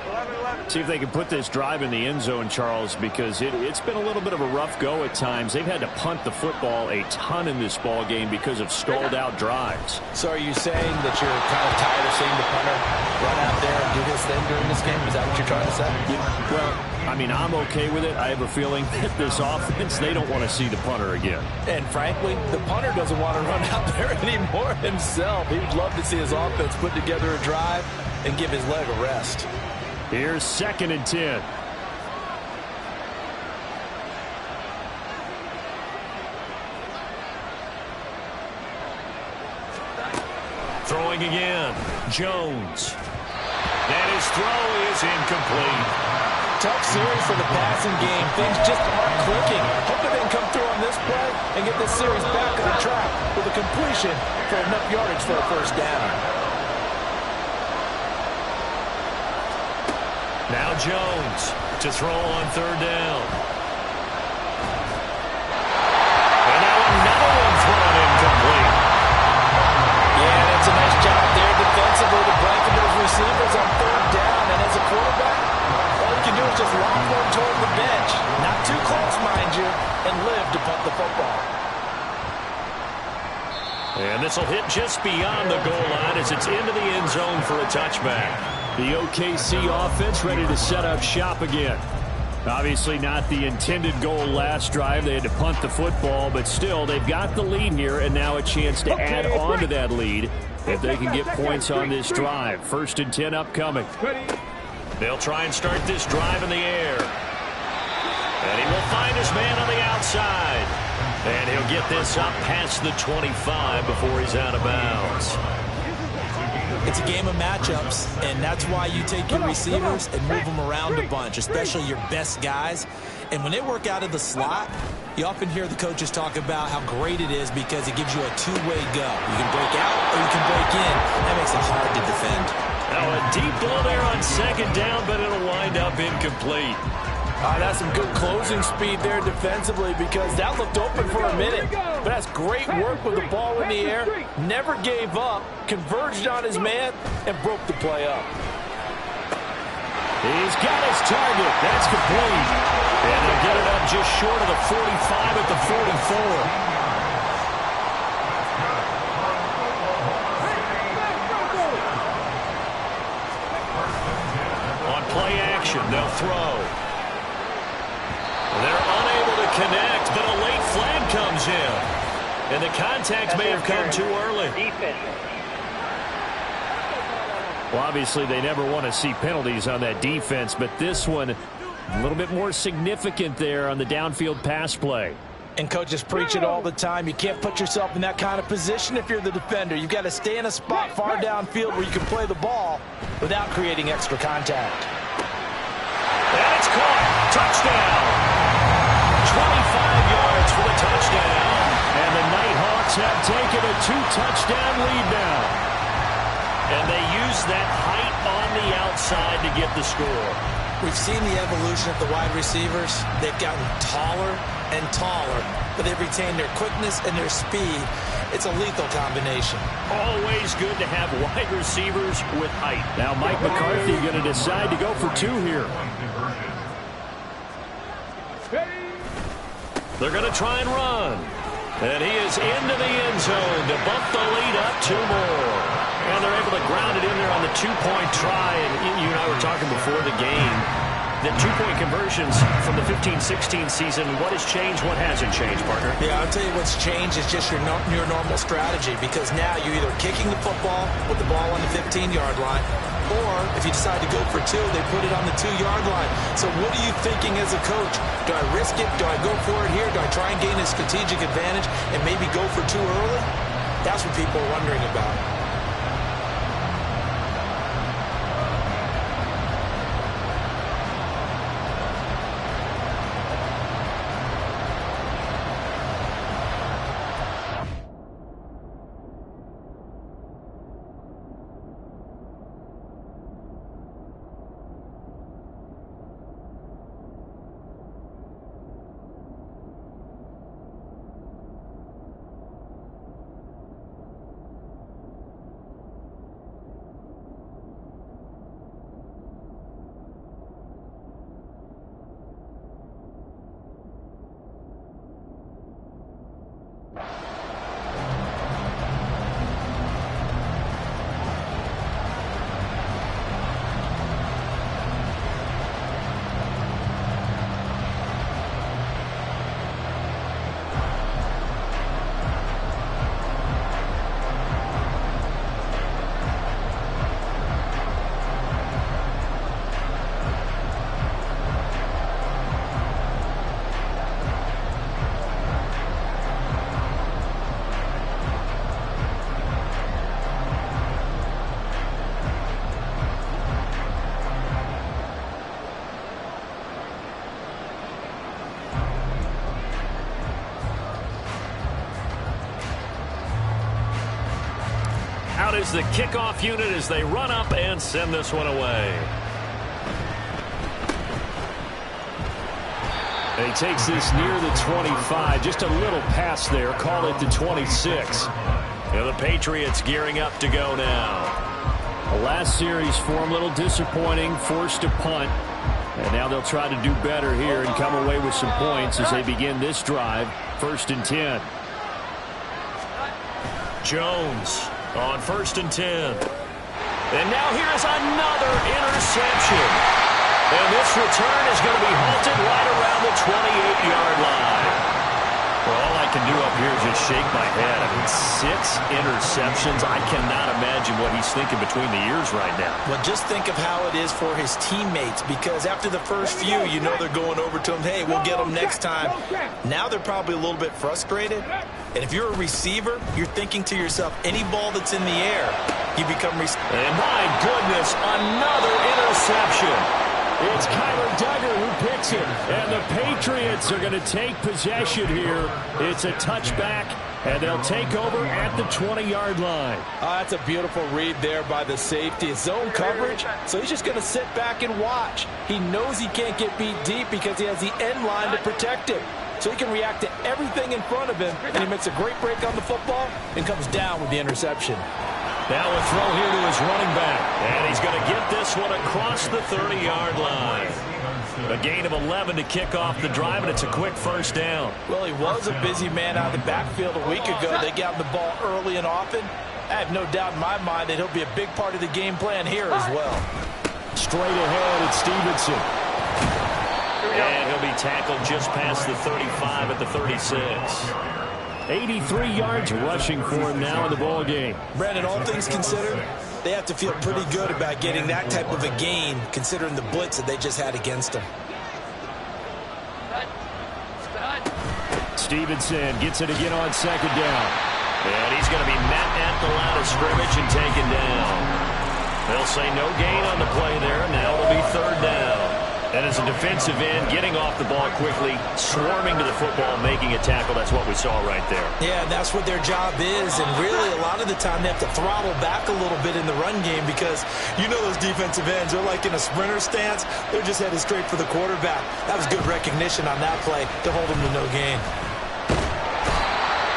See if they can put this drive in the end zone, Charles, because it's been a little bit of a rough go at times. They've had to punt the football a ton in this ball game because of stalled out drives. So are you saying that you're kind of tired of seeing the punter run out there and do his thing during this game? Is that what you're trying to say? Yeah, well, I mean, I'm okay with it. I have a feeling that this offense, they don't want to see the punter again. And frankly, the punter doesn't want to run out there anymore himself. He would love to see his offense put together a drive and give his leg a rest. Here's 2nd and 10. Throwing again. Jones. And his throw is incomplete. Tough series for the passing game. Things just aren't clicking. Hoping they can come through on this play and get this series back on track with a completion for enough yardage for a first down. Now Jones to throw on 3rd down. And now another one thrown incomplete. Yeah, that's a nice job there defensively to blanket those receivers on 3rd down. And as a quarterback, all you can do is just lob one toward the bench. Not too close, mind you, and live to punt the football. And this will hit just beyond the goal line as it's into the end zone for a touchback. The OKC offense ready to set up shop again. Obviously not the intended goal last drive. They had to punt the football, but still they've got the lead here and now a chance to add on to that lead if they can get points on this drive. 1st and 10 upcoming. They'll try and start this drive in the air. And he will find his man on the outside. And he'll get this up past the 25 before he's out of bounds. It's a game of matchups, and that's why you take your receivers and move them around a bunch, especially your best guys. And when they work out of the slot, you often hear the coaches talk about how great it is because it gives you a two-way go. You can break out or you can break in. That makes it hard to defend. Now a deep ball there on 2nd down, but it'll wind up incomplete. That's some good closing speed there defensively because that looked open for a minute. But that's great work with the ball in the air. Never gave up, converged on his man, and broke the play up. He's got his target. That's complete. And they'll get it up just short of the 45 at the 44. They'll throw. They're unable to connect, but a late flag comes in. And the contact may have come too early. Well, obviously, they never want to see penalties on that defense, but this one a little bit more significant there on the downfield pass play. And coaches preach it all the time. You can't put yourself in that kind of position if you're the defender. You've got to stay in a spot far downfield where you can play the ball without creating extra contact. And it's caught. Touchdown. 25 yards for the touchdown. And the Nighthawks have taken a 2-touchdown lead now. And they use that height on the outside to get the score. We've seen the evolution of the wide receivers. They've gotten taller and taller, but they've retained their quickness and their speed. It's a lethal combination. Always good to have wide receivers with height. Now Mike McCarthy going to decide to go for 2 here. They're going to try and run. And he is into the end zone to bump the lead up 2 more. And they're able to ground it in there on the 2-point try. And you and I were talking before the game. The 2-point conversions from the 15-16 season, what has changed, what hasn't changed, partner? Yeah, I'll tell you what's changed is just your normal strategy, because now you're either kicking the football with the ball on the 15-yard line, or if you decide to go for 2, they put it on the 2-yard line. So what are you thinking as a coach? Do I risk it? Do I go for it here? Do I try and gain a strategic advantage and maybe go for 2 early? That's what people are wondering about. is the kickoff unit as they run up and send this one away. And he takes this near the 25. Just a little pass there. Call it the 26. And the Patriots gearing up to go now. The last series for him, a little disappointing. Forced to punt. And now they'll try to do better here and come away with some points as they begin this drive. 1st and 10. Jones on 1st and 10. And now here's another interception. And this return is going to be halted right around the 28-yard line. Well, all I can do up here is just shake my head. I mean, 6 interceptions. I cannot imagine what he's thinking between the ears right now. Well, just think of how it is for his teammates, because after the first few, you know they're going over to him, hey, we'll get them next time. Now they're probably a little bit frustrated. And if you're a receiver, you're thinking to yourself, any ball that's in the air, you become... And my goodness, another interception. It's Kyler Duggar who picks it, and the Patriots are going to take possession here. It's a touchback, and they'll take over at the 20-yard line. That's a beautiful read there by the safety. It's zone coverage, so he's just going to sit back and watch. He knows he can't get beat deep because he has the end line to protect him. So he can react to everything in front of him, and he makes a great break on the football and comes down with the interception. Now a throw here to his running back. And he's going to get this one across the 30-yard line. A gain of 11 to kick off the drive, and it's a quick 1st down. Well, he was a busy man out of the backfield a week ago. They got him the ball early and often. I have no doubt in my mind that he'll be a big part of the game plan here as well. Straight ahead, it's Stevenson. And he'll be tackled just past the 35 at the 36. 83 yards rushing for him now in the ball game. Brandon, all things considered, they have to feel pretty good about getting that type of a gain, considering the blitz that they just had against them. Stevenson gets it again on 2nd down. And he's going to be met at the line of scrimmage and taken down. They'll say no gain on the play there. Now it'll be 3rd down. And as a defensive end, getting off the ball quickly, swarming to the football, making a tackle, that's what we saw right there. Yeah, and that's what their job is. And really, a lot of the time, they have to throttle back a little bit in the run game because you know those defensive ends, they're like in a sprinter stance. They're just headed straight for the quarterback. That was good recognition on that play to hold them to no gain.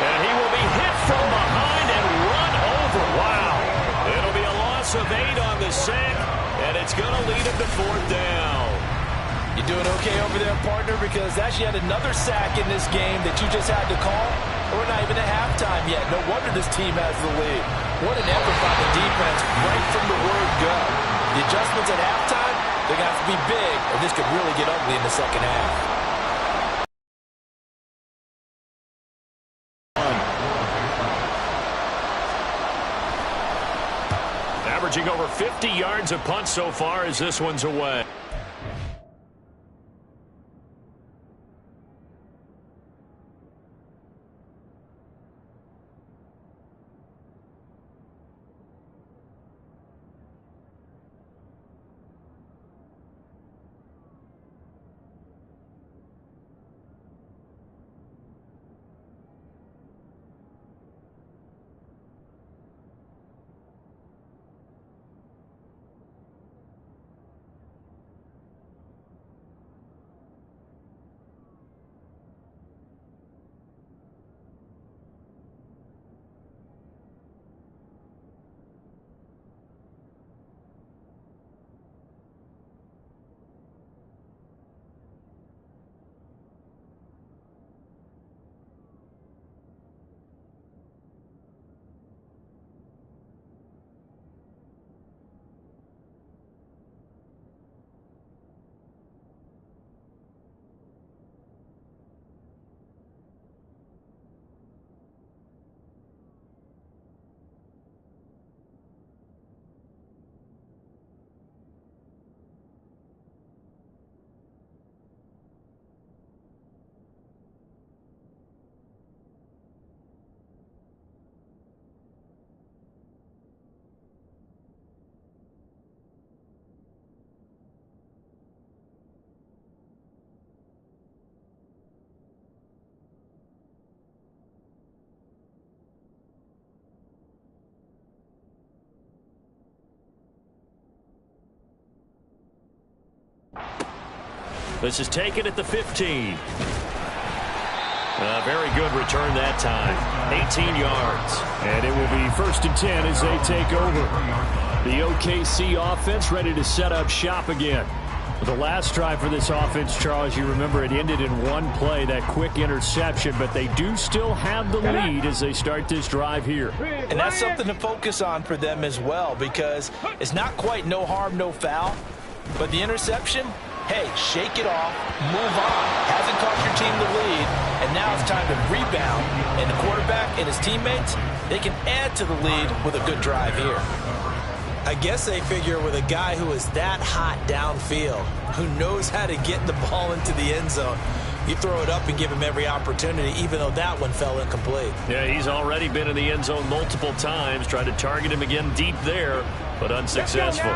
And he will be hit from behind and run over. Wow. It'll be a loss of 8 on the sack, and it's going to lead him to 4th down. You doing okay over there, partner? Because that's yet another sack in this game that you just had to call. We're not even at halftime yet. No wonder this team has the lead. What an effort by the defense right from the word go. The adjustments at halftime, they're going to have to be big, or this could really get ugly in the second half. Averaging over 50 yards a punt so far as this one's away. This is taken at the 15. Very good return that time. 18 yards. And it will be 1st and 10 as they take over. The OKC offense ready to set up shop again. The last drive for this offense, Charles, you remember it ended in one play, that quick interception, but they do still have the lead as they start this drive here. And that's something to focus on for them as well, because it's not quite no harm, no foul, but the interception, hey, shake it off, move on. Hasn't cost your team the lead, and now it's time to rebound. And the quarterback and his teammates, they can add to the lead with a good drive here. I guess they figure with a guy who is that hot downfield, who knows how to get the ball into the end zone, you throw it up and give him every opportunity, even though that one fell incomplete. Yeah, he's already been in the end zone multiple times, tried to target him again deep there, but unsuccessful.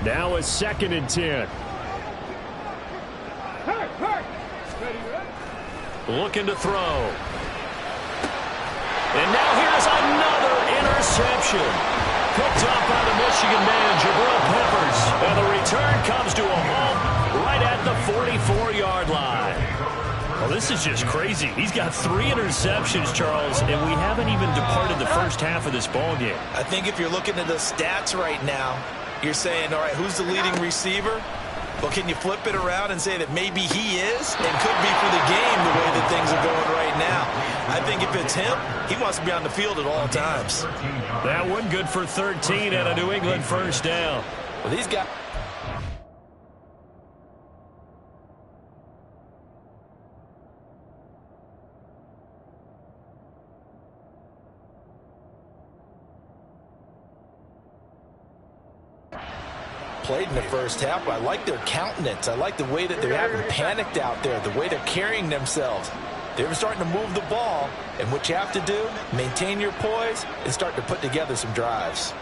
Now a 2nd and 10. Looking to throw. And now here's another interception. Picked up by the Michigan man, Jabril Peppers. And the return comes to a halt right at the 44-yard line. Well, this is just crazy. He's got 3 interceptions, Charles, and we haven't even departed the first half of this ballgame. I think if you're looking at the stats right now, you're saying, all right, who's the leading receiver? Well, can you flip it around and say that maybe he is and could be for the game the way that things are going right now? I think if it's him, he wants to be on the field at all times. That one good for 13 and a New England first down. Well, these guys... played in the first half, but I like their countenance. I like the way that they're having panicked out there, the way they're carrying themselves. They're starting to move the ball, and what you have to do, maintain your poise and start to put together some drives.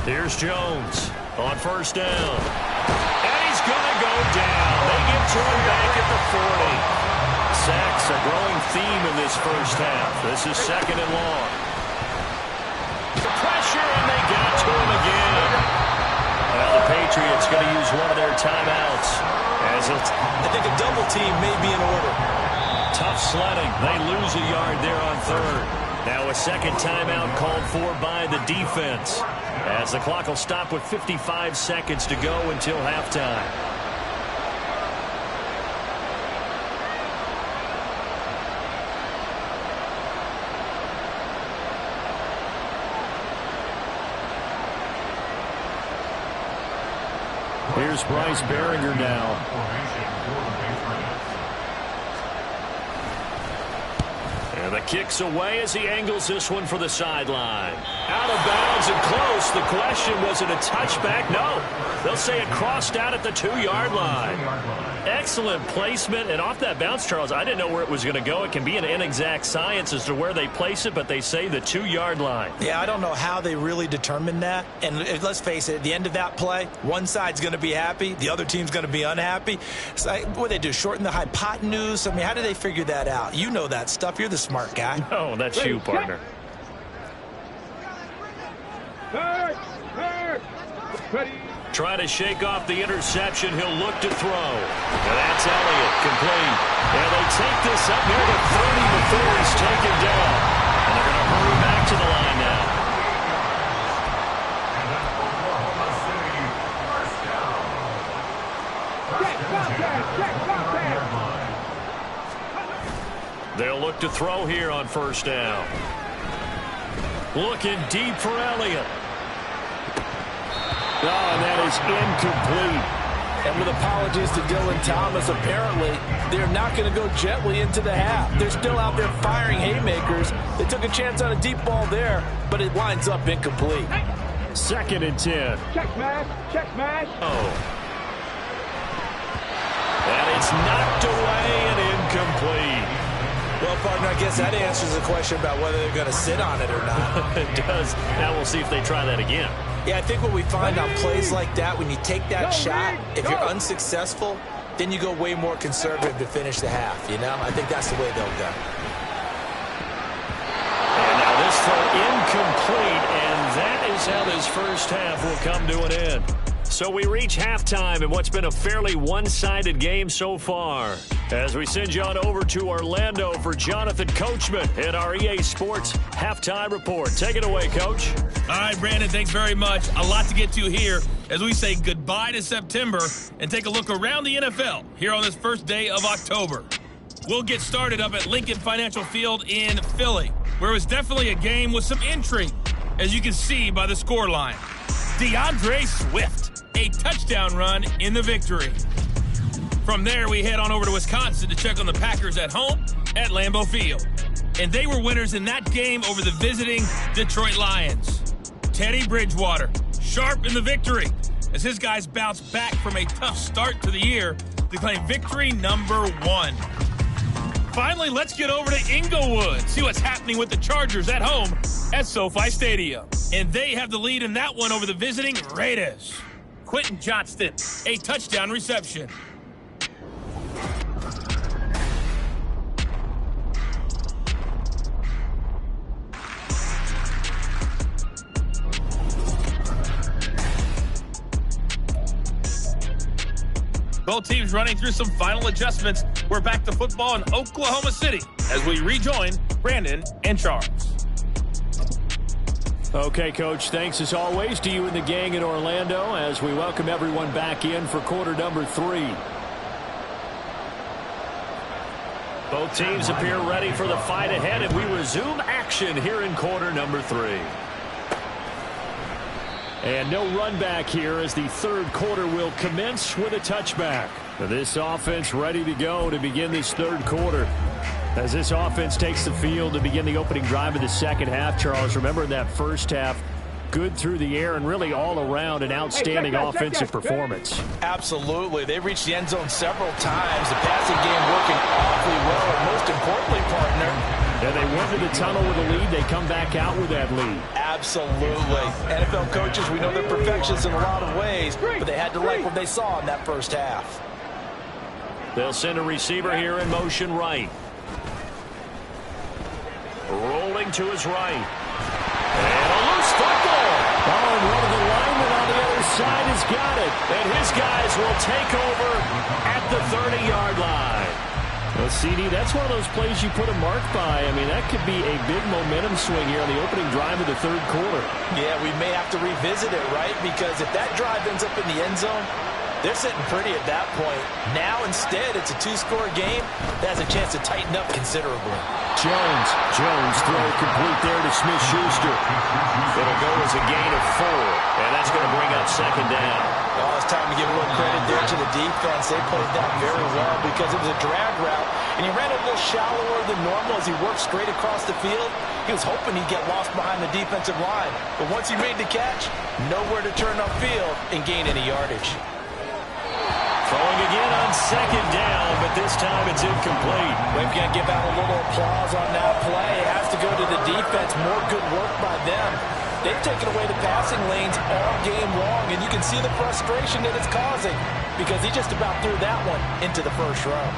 Here's Jones on first down. And he's going to go down. They get to him back at the 40. Sacks a growing theme in this first half. This is 2nd and long. Pressure, and they got to him again. Now the Patriots going to use one of their timeouts. I think a double team may be in order. Tough sledding. They lose a yard there on 3rd. Now a 2nd timeout called for by the defense, as the clock will stop with 55 seconds to go until halftime. Here's Bryce Baringer now. And the kick's away as he angles this one for the sideline. Out of bounds and close. The question, was it a touchback? No. They'll say it crossed out at the 2-yard line. Excellent placement. And off that bounce, Charles, I didn't know where it was going to go. It can be an inexact science as to where they place it, but they say the 2-yard line. Yeah, I don't know how they really determined that. And let's face it, at the end of that play, one side's going to be happy, the other team's going to be unhappy. It's like, what do they do, shorten the hypotenuse? I mean, how do they figure that out? You know that stuff. You're the smart guy. No, that's you, partner. Try to shake off the interception. He'll look to throw. And that's Elliott, complete. And they take this up near the 30 before he's taken down. And they're going to hurry back to the line now. They'll look to throw here on first down. Looking deep for Elliott. Oh, and that is incomplete. And with apologies to Dylan Thomas, apparently they're not going to go gently into the half. They're still out there firing haymakers. They took a chance on a deep ball there, but it winds up incomplete. 2nd and 10. Check smash, check smash. Oh. And it's knocked away and incomplete. Well, partner, I guess that answers the question about whether they're going to sit on it or not. It does. Now we'll see if they try that again. Yeah, I think what we find on plays like that, when you take that shot, if you're unsuccessful, then you go way more conservative to finish the half, you know? I think that's the way they'll go. And now this throw incomplete, and that is how this first half will come to an end. So we reach halftime in what's been a fairly one-sided game so far. As we send you on over to Orlando for Jonathan Coachman and our EA Sports Halftime Report. Take it away, Coach. All right, Brandon, thanks very much. A lot to get to here as we say goodbye to September and take a look around the NFL here on this first day of October. We'll get started up at Lincoln Financial Field in Philly, where it was definitely a game with some intrigue, as you can see by the scoreline. DeAndre Swift, a touchdown run in the victory. From there, we head on over to Wisconsin to check on the Packers at home at Lambeau Field. And they were winners in that game over the visiting Detroit Lions. Teddy Bridgewater, sharp in the victory, as his guys bounced back from a tough start to the year to claim victory number 1. Finally, let's get over to Inglewood, see what's happening with the Chargers at home at SoFi Stadium. And they have the lead in that one over the visiting Raiders. Quentin Johnston, a touchdown reception. Both teams running through some final adjustments. We're back to football in Oklahoma City as we rejoin Brandon and Charles. Okay, Coach, thanks as always to you and the gang in Orlando as we welcome everyone back in for quarter number 3. Both teams appear ready for the fight ahead, and we resume action here in quarter number 3. And no run back here as the third quarter will commence with a touchback. This offense ready to go to begin this third quarter. As this offense takes the field to begin the opening drive of the second half, Charles, remember in that first half, good through the air and really all around an outstanding offensive performance. Absolutely. They've reached the end zone several times. The passing game working awfully well, and most importantly, partner, and they went to the tunnel with a lead. They come back out with that lead. Absolutely. NFL coaches, we know they're perfectionists in a lot of ways, but they had to like what they saw in that first half. They'll send a receiver here in motion right. Rolling to his right. And a loose football. Oh, and one of the linemen on the other side has got it. And his guys will take over at the 30-yard line. Well, CD, that's one of those plays you put a mark by. I mean, that could be a big momentum swing here on the opening drive of the third quarter. Yeah, we may have to revisit it, right? Because if that drive ends up in the end zone, they're sitting pretty at that point. Now, instead, it's a 2-score game that has a chance to tighten up considerably. Jones throw complete there to Smith-Schuster. It'll go as a gain of 4, and that's going to bring up second down. Oh, it's time to give a little credit there to the defense. They played that very well because it was a drag route, and he ran a little shallower than normal as he worked straight across the field. He was hoping he'd get lost behind the defensive line, but once he made the catch, nowhere to turn upfield and gain any yardage. Throwing again on second down, but this time it's incomplete. We've got to give out a little applause on that play. It has to go to the defense. More good work by them. They've taken away the passing lanes all game long, and you can see the frustration that it's causing because he just about threw that one into the first row.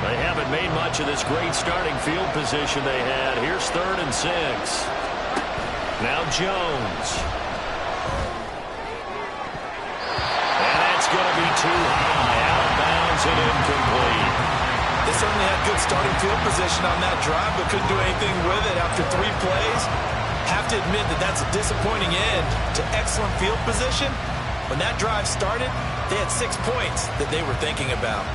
They haven't made much of this great starting field position they had. Here's 3rd and 6. Now Jones. It's going to be too high, out of bounds and incomplete. They certainly had good starting field position on that drive, but couldn't do anything with it after 3 plays. Have to admit that that's a disappointing end to excellent field position. When that drive started, they had 6 points that they were thinking about.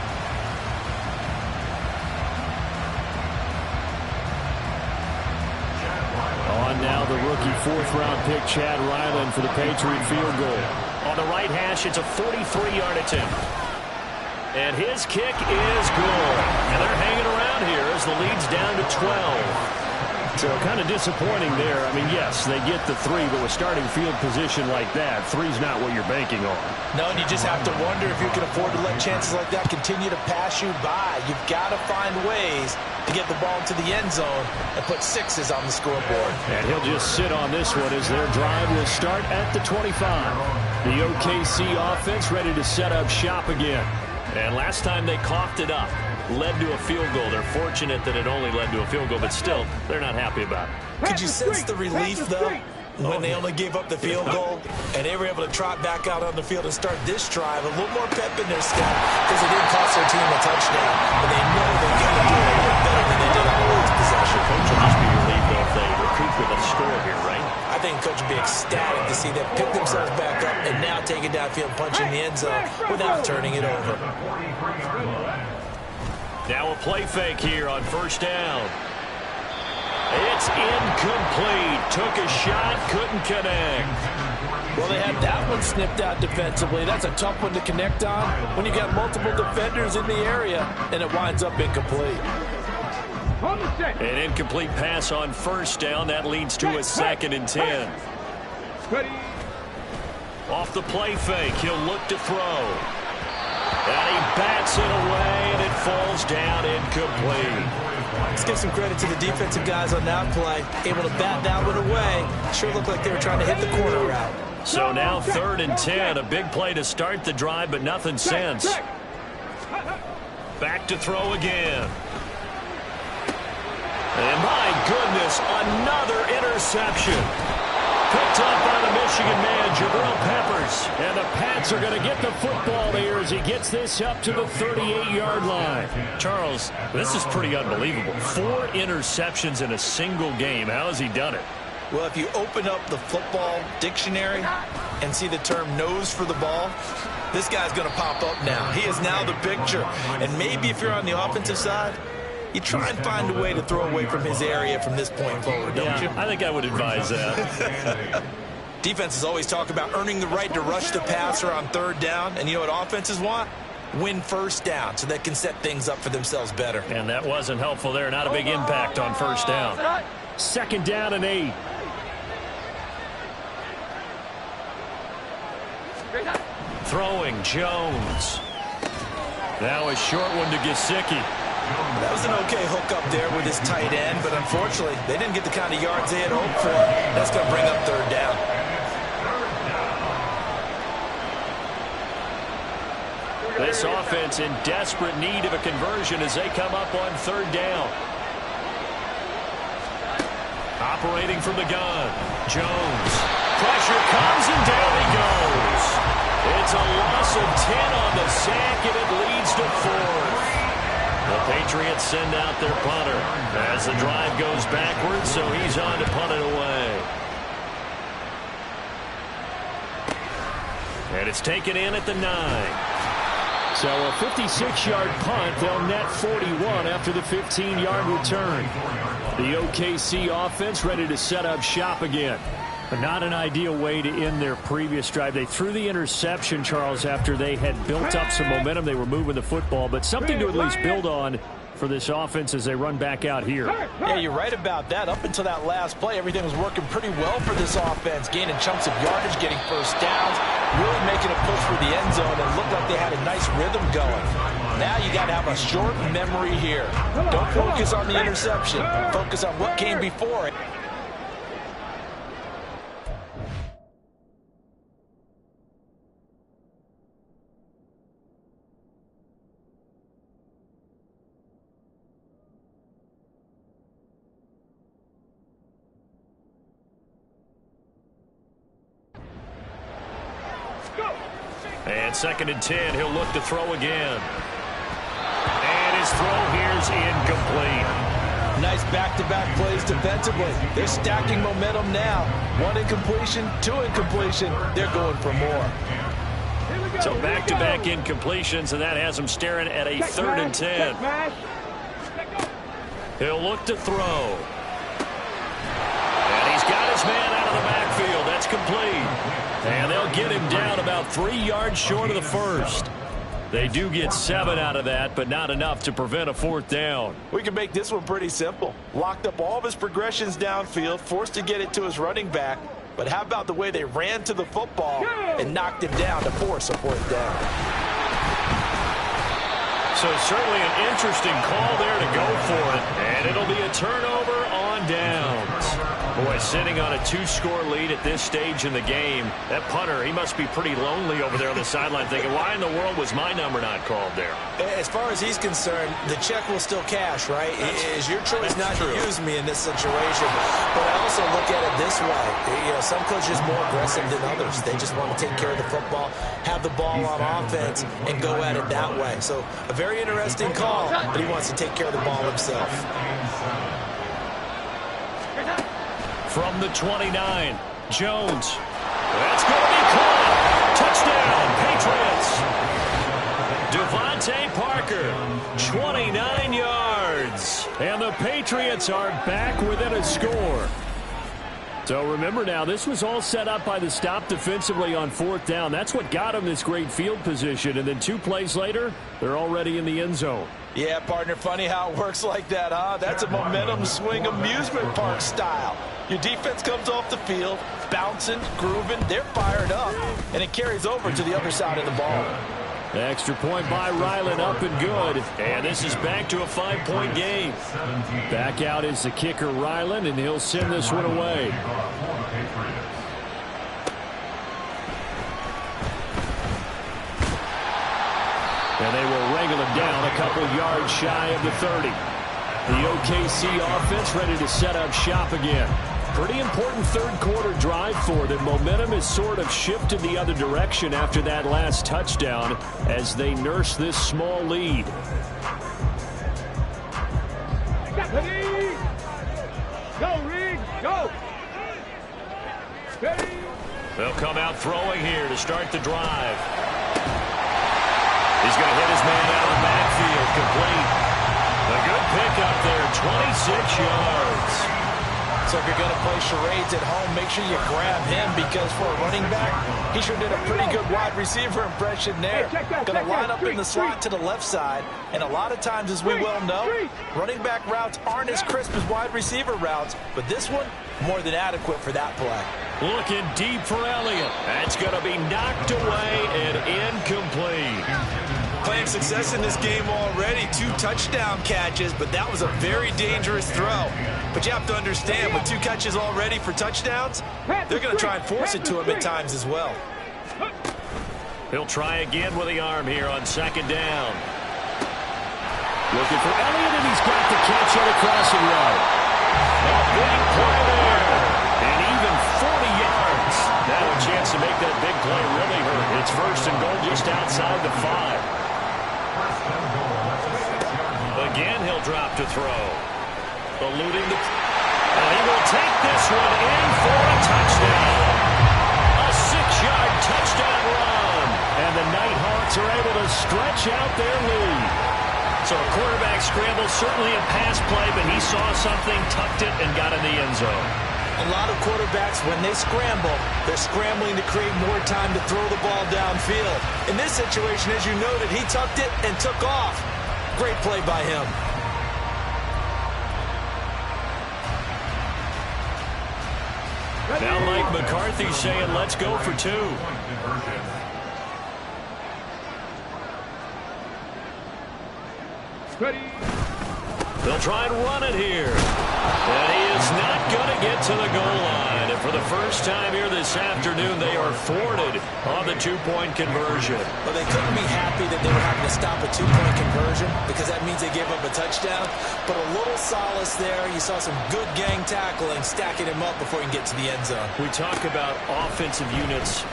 On now the rookie 4th-round pick, Chad Ryland, for the Patriot field goal. On the right hash, it's a 43-yard attempt. And his kick is good. And they're hanging around here as the lead's down to 12. So kind of disappointing there. I mean, yes, they get the 3, but with starting field position like that, 3's not what you're banking on. No, and you just have to wonder if you can afford to let chances like that continue to pass you by. You've got to find ways to get the ball into the end zone and put 6s on the scoreboard. And he'll just sit on this one as their drive will start at the 25. The OKC offense ready to set up shop again. And last time they coughed it up. led to a field goal. They're fortunate that it only led to a field goal, but still, they're not happy about it. Could you sense the relief, though, when they only gave up the field goal and they were able to trot back out on the field and start this drive? A little more pep in their step because it didn't cost their team a touchdown. And they know they got to do it a little better than they did on the last possession. Coach will just be relieved though if they recoup with a score here, right? I think Coach would be ecstatic to see them pick themselves back up and now take it downfield, punch in the end zone without turning it over. Now a play fake here on first down. It's incomplete. Took a shot, couldn't connect. Well, they had that one snipped out defensively. That's a tough one to connect on when you got multiple defenders in the area, and it winds up incomplete. An incomplete pass on first down. That leads to a 2nd and 10. Off the play fake, he'll look to throw. And he bats it away, and it falls down incomplete. Let's give some credit to the defensive guys on that play. Able to bat that one away. Sure looked like they were trying to hit the corner route. So now 3rd and 10. A big play to start the drive, but nothing since. Back to throw again. And my goodness, another interception. Picked up by the Michigan man, Jabril Peppers. And the Pats are going to get the football here as he gets this up to the 38-yard line. Charles, this is pretty unbelievable. 4 interceptions in a single game. How has he done it? Well, if you open up the football dictionary and see the term nose for the ball, this guy's going to pop up now. He is now the picture. And maybe if you're on the offensive side, you try and find a way to throw away from his area from this point forward, don't you? I think I would advise that. Defenses always talk about earning the right to rush the passer on 3rd down. And you know what offenses want? Win first down so they can set things up for themselves better. And that wasn't helpful there. Not a big impact on first down. 2nd down and 8. Throwing Jones. Now a short one to Gesicki. That was an okay hook up there with his tight end, but unfortunately, they didn't get the kind of yards they had hoped for. That's going to bring up 3rd down. This offense in desperate need of a conversion as they come up on 3rd down. Operating from the gun, Jones. Pressure comes and down he goes. It's a loss of 10 on the sack, and it leads to 4th. The Patriots send out their punter as the drive goes backwards, so he's on to punt it away. And it's taken in at the 9. So a 56-yard punt. They'll net 41 after the 15-yard return. The OKC offense ready to set up shop again. But not an ideal way to end their previous drive. They threw the interception, Charles, after they had built up some momentum. They were moving the football, but something to at least build on for this offense as they run back out here. Yeah, you're right about that. Up until that last play, everything was working pretty well for this offense, gaining chunks of yardage, getting first downs, really making a push for the end zone, and looked like they had a nice rhythm going. Now you got to have a short memory here. Don't focus on the interception. Focus on what came before it. And 2nd and 10, he'll look to throw again. And his throw here's incomplete. Nice back-to-back plays defensively. They're stacking momentum now. 1 incompletion, 2 incompletion. They're going for more. So back-to-back incompletions, and that has him staring at a 3rd and 10. He'll look to throw. And he's got his man out of the backfield. That's complete. And they'll get him down about 3 yards short of the first. They do get 7 out of that, but not enough to prevent a 4th down. We can make this one pretty simple. Locked up all of his progressions downfield, forced to get it to his running back. But how about the way they ran to the football and knocked him down to force a 4th down? So certainly an interesting call there to go for it. And it'll be a turnover on downs. Boy, sitting on a 2-score lead at this stage in the game, that punter, he must be pretty lonely over there on the sideline thinking, why in the world was my number not called there? As far as he's concerned, the check will still cash, right? It is your choice not to use me in this situation. But I also look at it this way. You know, some coaches are more aggressive than others. They just want to take care of the football, have the ball on offense, and go at it that way. So a very interesting call, but he wants to take care of the ball himself. From the 29, Jones. That's going to be caught. Touchdown, Patriots. Devontae Parker, 29 yards. And the Patriots are back within a score. So remember now, this was all set up by the stop defensively on 4th down. That's what got them this great field position. And then 2 plays later, they're already in the end zone. Yeah, partner, funny how it works like that, huh? That's a momentum swing amusement park style. Your defense comes off the field, bouncing, grooving, they're fired up, and it carries over to the other side of the ball. The extra point by Ryland up and good. And this is back to a 5-point game. Back out is the kicker, Ryland, and he'll send this one away. And they will wrangle him down a couple yards shy of the 30. The OKC offense ready to set up shop again. Pretty important third-quarter drive for them. Momentum has sort of shifted the other direction after that last touchdown as they nurse this small lead. Ready? Go, Riggs, go! Ready? They'll come out throwing here to start the drive. He's going to hit his man out of the backfield, complete. A good pickup there, 26 yards. So if you're going to play charades at home, make sure you grab him, because for a running back, he sure did a pretty good wide receiver impression there. Going to line up in the slot to the left side, and a lot of times, as we well know, running back routes aren't as crisp as wide receiver routes, but this one, more than adequate for that play. Looking deep for Elliott. That's going to be knocked away and incomplete. Playing success in this game already. 2 touchdown catches, but that was a very dangerous throw. But you have to understand, with 2 catches already for touchdowns, they're going to try and force it to him at times as well. He'll try again with the arm here on 2nd down. Looking for Elliott, and he's got the catch on the crossing route. A big play there. And even 40 yards. Now a chance to make that big play really hurt. It's 1st and goal just outside the 5. Again, he'll drop to throw. Eluding the... And he will take this one in for a touchdown. A 6-yard touchdown run. And the Nighthawks are able to stretch out their lead. So a quarterback scramble, certainly a pass play, but he saw something, tucked it, and got in the end zone. A lot of quarterbacks, when they scramble, they're scrambling to create more time to throw the ball downfield. In this situation, as you noted, he tucked it and took off. Great play by him. Now Mike McCarthy saying, let's go for 2. Ready? They'll try and run it here. And he is not going to get to the goal line. And for the first time here this afternoon, they are thwarted on the 2-point conversion. Well, they couldn't be happy that they were having to stop a 2-point conversion, because that means they gave up a touchdown. But a little solace there. You saw some good gang tackling, stacking him up before he can get to the end zone. We talk about offensive units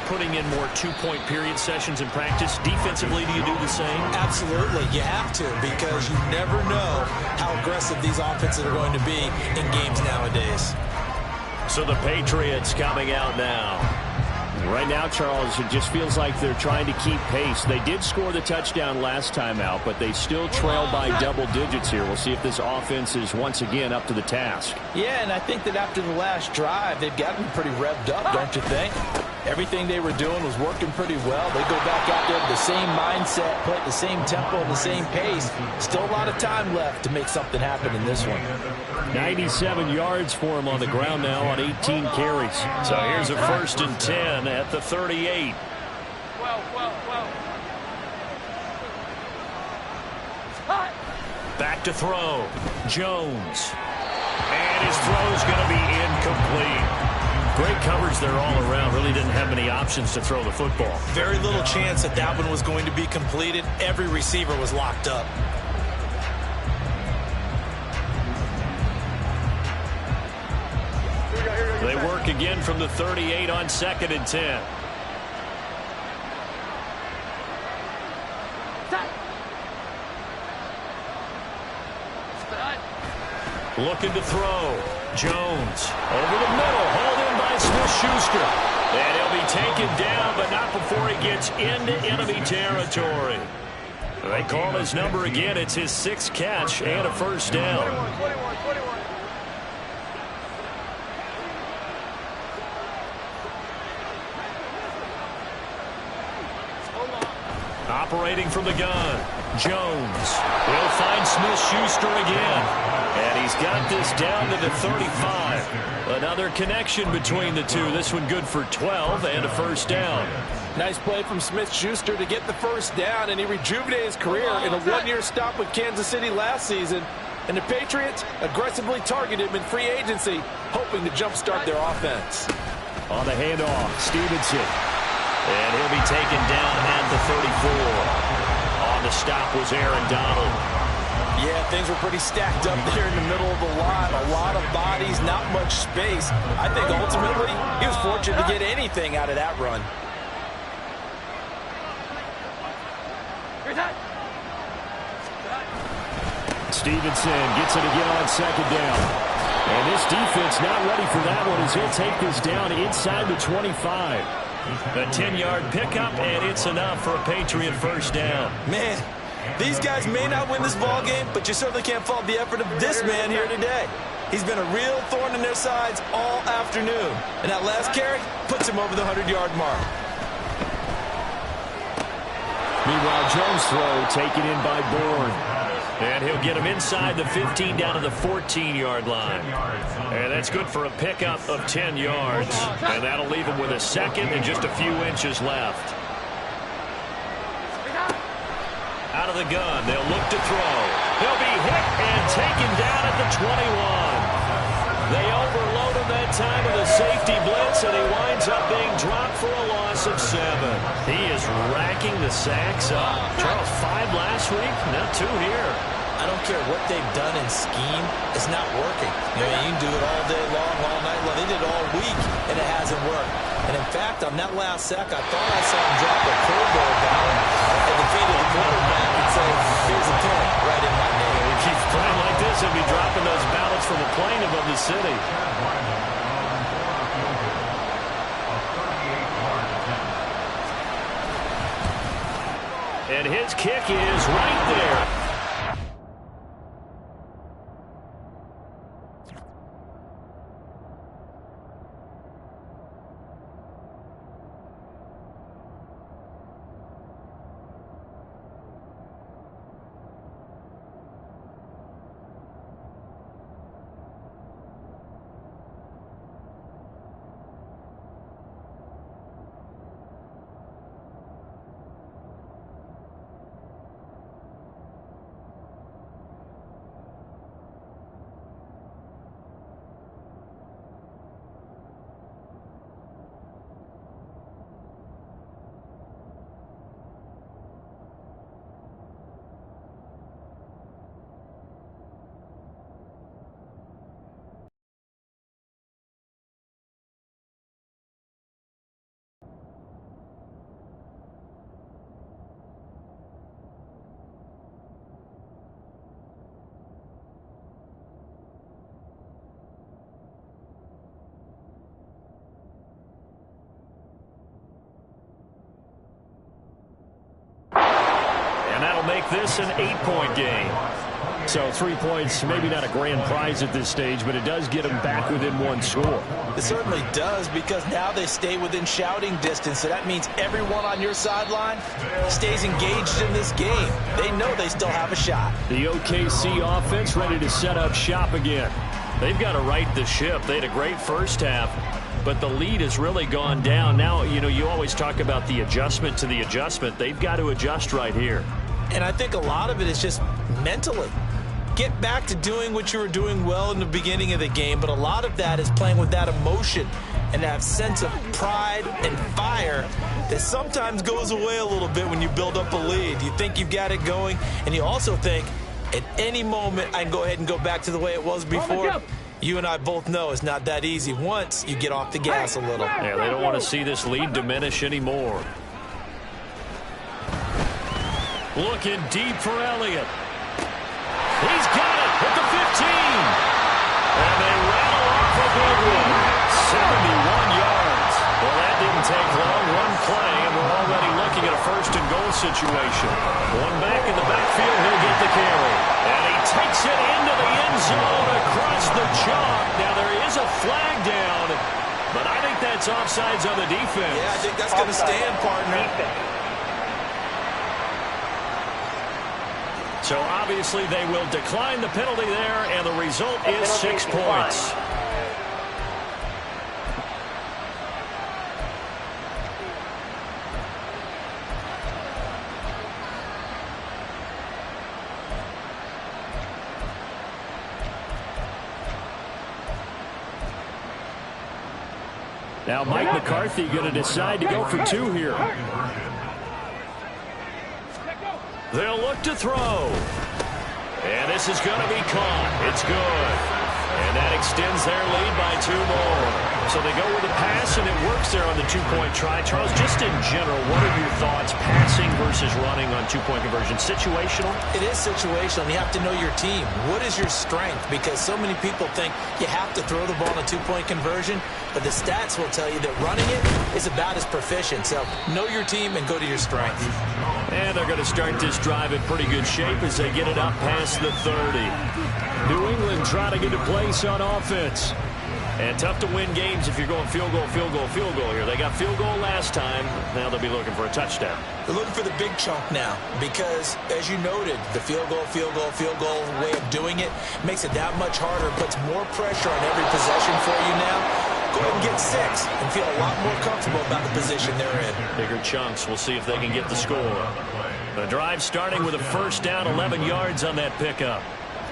putting in more 2-point period sessions in practice. Defensively, do you do the same? Absolutely. You have to, because you never know how aggressive these offenses are going to be in games nowadays. So the Patriots coming out now. Right now, Charles, it just feels like they're trying to keep pace. They did score the touchdown last time out, but they still trail by double digits here. We'll see if this offense is once again up to the task. Yeah, and I think that after the last drive, they've gotten pretty revved up, don't you think? Everything they were doing was working pretty well. They go back out there with the same mindset, play at the same tempo, and the same pace. Still a lot of time left to make something happen in this one. 97 yards for him on the ground now on 18 carries. So here's a 1st and 10 at the 38. Back to throw. Jones. And his throw is going to be Great coverage there all around. Really didn't have many options to throw the football. Very little chance that that one was going to be completed. Every receiver was locked up. They work again from the 38 on 2nd and 10. Looking to throw. Jones over the middle, hauled in by Smith-Schuster. And he'll be taken down, but not before he gets into enemy territory. They call his number again. It's his 6th catch and a first down. 21. Operating from the gun, Jones will find Smith-Schuster again. And he's got this down to the 35. Another connection between the two. This one good for 12 and a first down. Nice play from Smith-Schuster to get the first down, and he rejuvenated his career in a one-year stop with Kansas City last season. And the Patriots aggressively targeted him in free agency, hoping to jumpstart their offense. On the handoff, Stevenson. And he'll be taken down at the 34. On the stop was Aaron Donald. Yeah, things were pretty stacked up there in the middle of the line. A lot of bodies, not much space. I think ultimately he was fortunate to get anything out of that run. Stevenson gets it again on 2nd down. And this defense not ready for that one as he'll take this down inside the 25. A 10-yard pickup, and it's enough for a Patriot first down. Man, these guys may not win this ball game, but you certainly can't fault the effort of this man here today. He's been a real thorn in their sides all afternoon. And that last carry puts him over the 100-yard mark. Meanwhile, Jones' throw taken in by Bourne. And he'll get him inside the 15 down to the 14-yard line. And that's good for a pickup of 10 yards. And that'll leave him with a second and just a few inches left. Out of the gun, they'll look to throw. He'll be hit and taken down at the 21. They overload him that time with a safety blitz, and he winds up being dropped for a loss of 7. He is racking the sacks up. Charles, 5 last week, now 2 here. I don't care what they've done in scheme. It's not working. You can do it all day long, all night long. They did it all week, and it hasn't worked. And, in fact, on that last sack, I thought I saw him drop a curveball down at the feet of the quarterback and say, here's a 10 right in my name. He keeps playing like this, he'll be dropping those ballots from the plane above the city. And his kick is right there. And that'll make this an 8-point game. So 3 points, maybe not a grand prize at this stage, but it does get them back within 1 score. It certainly does, because now they stay within shouting distance. So that means everyone on your sideline stays engaged in this game. They know they still have a shot. The OKC offense ready to set up shop again. They've got to right the ship. They had a great first half, but the lead has really gone down. Now, you always talk about the adjustment to the adjustment. They've got to adjust right here. And I think a lot of it is just mentally. get back to doing what you were doing well in the beginning of the game, but a lot of that is playing with that emotion and that sense of pride and fire that sometimes goes away a little bit when you build up a lead. You think you've got it going, and you also think at any moment I can go ahead and go back to the way it was before. You and I both know it's not that easy once you get off the gas a little. Yeah, they don't want to see this lead diminish anymore. Looking deep for Elliott. He's got it at the 15. And they rattle off a big one. 71 yards. Well, that didn't take long. One play, and we're already looking at a first-and-goal situation. One back in the backfield. He'll get the carry. And he takes it into the end zone across the chalk. Now, there is a flag down, but I think that's offsides on the defense. Yeah, I think that's going to stand, partner. So obviously they will decline the penalty there, and the result is 6 points. Now Mike McCarthy going to decide to go for 2 here. They'll look to throw. And this is going to be caught. It's good. And that extends their lead by 2 more. So they go with a pass, and it works there on the 2-point try. Charles, just in general, what are your thoughts, passing versus running on 2-point conversion? Situational? It is situational, and you have to know your team. What is your strength? Because so many people think you have to throw the ball on a 2-point conversion, but the stats will tell you that running it is about as proficient. So know your team and go to your strength. And they're going to start this drive in pretty good shape as they get it up past the 30. New England trying to get a place on offense. And tough to win games if you're going field goal, field goal, field goal here. They got field goal last time. Now they'll be looking for a touchdown. They're looking for the big chunk now because, as you noted, the field goal way of doing it makes it that much harder, puts more pressure on every possession for you now. Go ahead and get 6 and feel a lot more comfortable about the position they're in. Bigger chunks. We'll see if they can get the score. The drive starting with a first down, 11 yards on that pickup.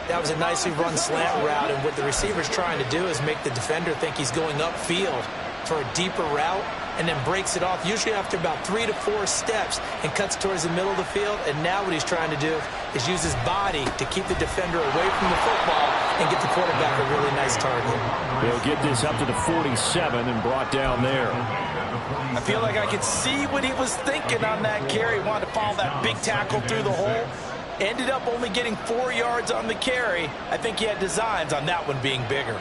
That was a nicely run slant route, and what the receiver's trying to do is make the defender think he's going upfield for a deeper route and then breaks it off, usually after about 3 to 4 steps, and cuts towards the middle of the field. And now what he's trying to do is use his body to keep the defender away from the football and get the quarterback a really nice target. He'll get this up to the 47 and brought down there. I feel like I could see what he was thinking on that carry. He wanted to follow that big tackle through the hole. Ended up only getting 4 yards on the carry. I think he had designs on that one being bigger.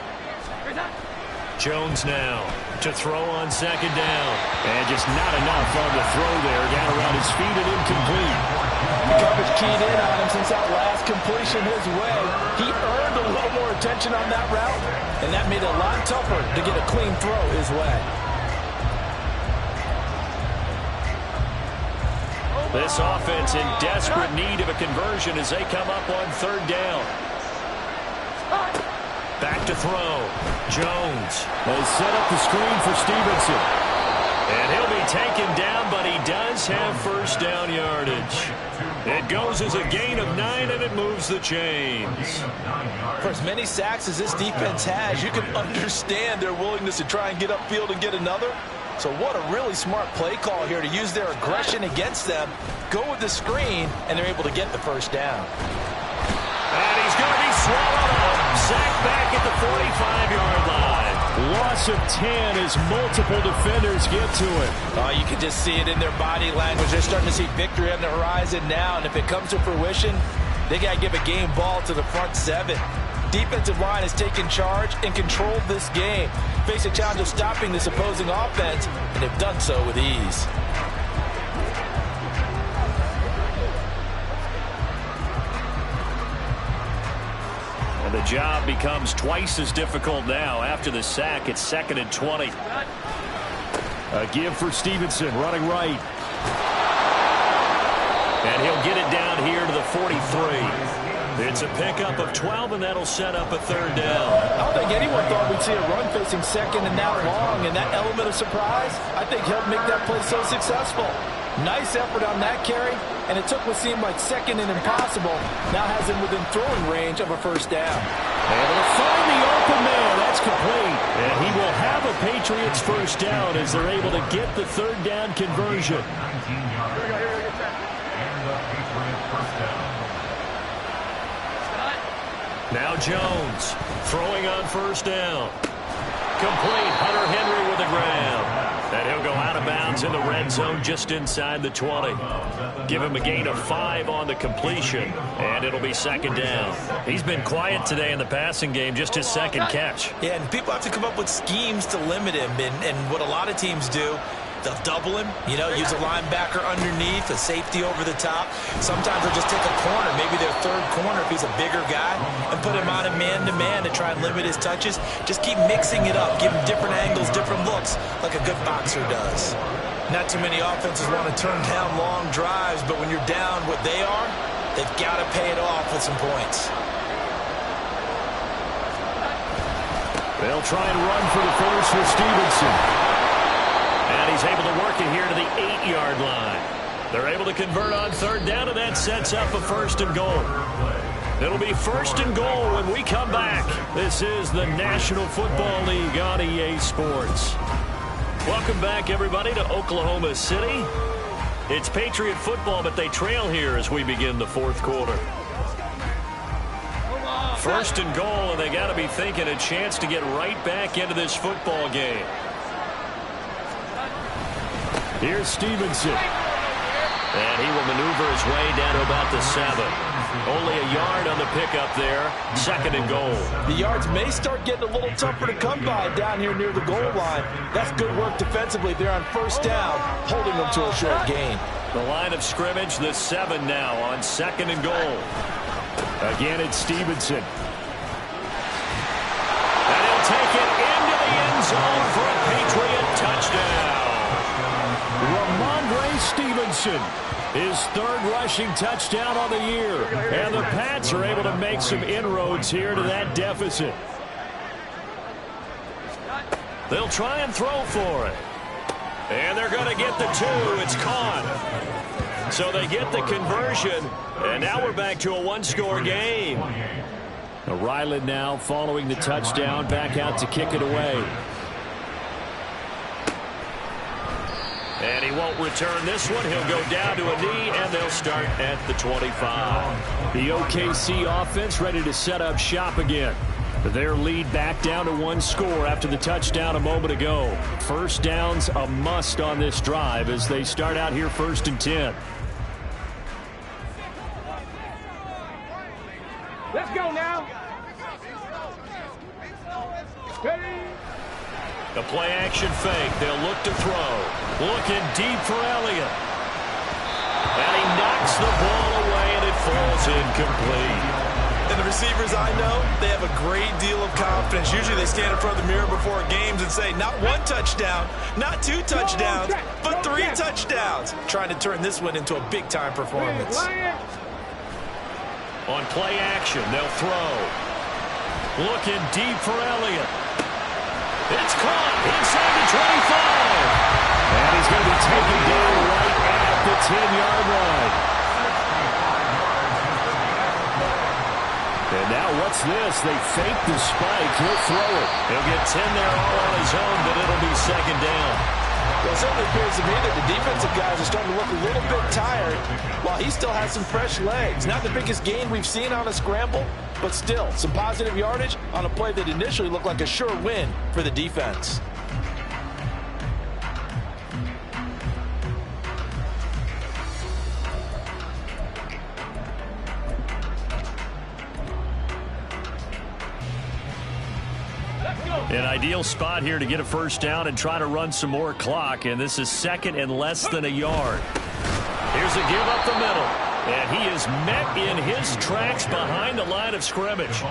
Jones now to throw on second down. And just not enough on the throw there. Down around his feet and incomplete. The coverage keyed in on him since that last completion his way. He earned a little more attention on that route, and that made it a lot tougher to get a clean throw his way. This offense in desperate need of a conversion as they come up on third down. Back to throw. Jones has set up the screen for Stevenson. And he'll be taken down, but he does have first down yardage. It goes as a gain of 9, and it moves the chains. For as many sacks as this defense has, you can understand their willingness to try and get upfield and get another. So what a really smart play call here to use their aggression against them, go with the screen, and they're able to get the first down. And he's going to be swallowed up. Sacked back at the 45-yard line. Loss of 10 as multiple defenders get to him. Oh, you can just see it in their body language. They're starting to see victory on the horizon now, and if it comes to fruition, they got to give a game ball to the front 7. Defensive line has taken charge and controlled this game. Face a challenge of stopping this opposing offense, and they've done so with ease. And the job becomes twice as difficult now. After the sack, it's 2nd and 20. A give for Stevenson, running right. And he'll get it down here to the 43. It's a pickup of 12, and that'll set up a third down. I don't think anyone thought we'd see a run facing second and that long, and that element of surprise, I think helped make that play so successful. Nice effort on that carry, and it took what seemed like second and impossible. Now has him within throwing range of a first down. Able to find the open man. That's complete. And he will have a Patriots first down as they're able to get the third down conversion. Now Jones throwing on first down. Complete. Hunter Henry with the grab. And he'll go out of bounds in the red zone just inside the 20. Give him a gain of 5 on the completion, and it'll be second down. He's been quiet today in the passing game, just his second catch. Yeah, and people have to come up with schemes to limit him, and what a lot of teams do, they'll double him, use a linebacker underneath, a safety over the top. Sometimes they'll just take a corner, maybe their third corner if he's a bigger guy, and put him on a man-to-man to try and limit his touches. Just keep mixing it up, give him different angles, different looks, like a good boxer does. Not too many offenses want to turn down long drives, but when you're down what they are, they've got to pay it off with some points. They'll try and run for the first with Stevenson. And he's able to work it here to the 8-yard line. They're able to convert on third down, and that sets up a first and goal. It'll be first and goal when we come back. This is the National Football League on EA Sports. Welcome back, everybody, to Oklahoma City. It's Patriot football, but they trail here as we begin the fourth quarter. First and goal, and they got to be thinking a chance to get right back into this football game. Here's Stevenson. And he will maneuver his way down to about the 7. Only a yard on the pickup there. Second and goal. The yards may start getting a little tougher to come by down here near the goal line. That's good work defensively there on first down, holding them to a short gain. The line of scrimmage, the 7 now on second and goal. Again, it's Stevenson. And he'll take it into the end zone for a Patriot touchdown. Ramondre Stevenson, his third rushing touchdown on the year. And the Pats are able to make some inroads here to that deficit. They'll try and throw for it. And they're going to get the 2. It's caught. So they get the conversion. And now we're back to a one-score game. Ryland now following the touchdown, back out to kick it away. And he won't return this one. He'll go down to a knee, and they'll start at the 25. The OKC offense ready to set up shop again. Their lead back down to 1 score after the touchdown a moment ago. First down's a must on this drive as they start out here first and 10. Let's go now. The play action fake. They'll look to throw. Looking deep for Elliott. And he knocks the ball away, and it falls incomplete. And the receivers I know, they have a great deal of confidence. Usually they stand in front of the mirror before games and say, not 1 touchdown, not 2 touchdowns, but 3 touchdowns. Trying to turn this one into a big-time performance. On play action, they'll throw. Looking deep for Elliott. It's caught inside the 25. And he's going to be taken down right at the 10-yard line. And now what's this? They fake the spike. He'll throw it. He'll get 10 there all on his own, but it'll be second down. Well, it certainly appears to me that the defensive guys are starting to look a little bit tired while he still has some fresh legs. Not the biggest gain we've seen on a scramble, but still some positive yardage on a play that initially looked like a sure win for the defense. An ideal spot here to get a first down and try to run some more clock, and this is second and less than a yard. Here's a give up the middle, and he is met in his tracks behind the line of scrimmage.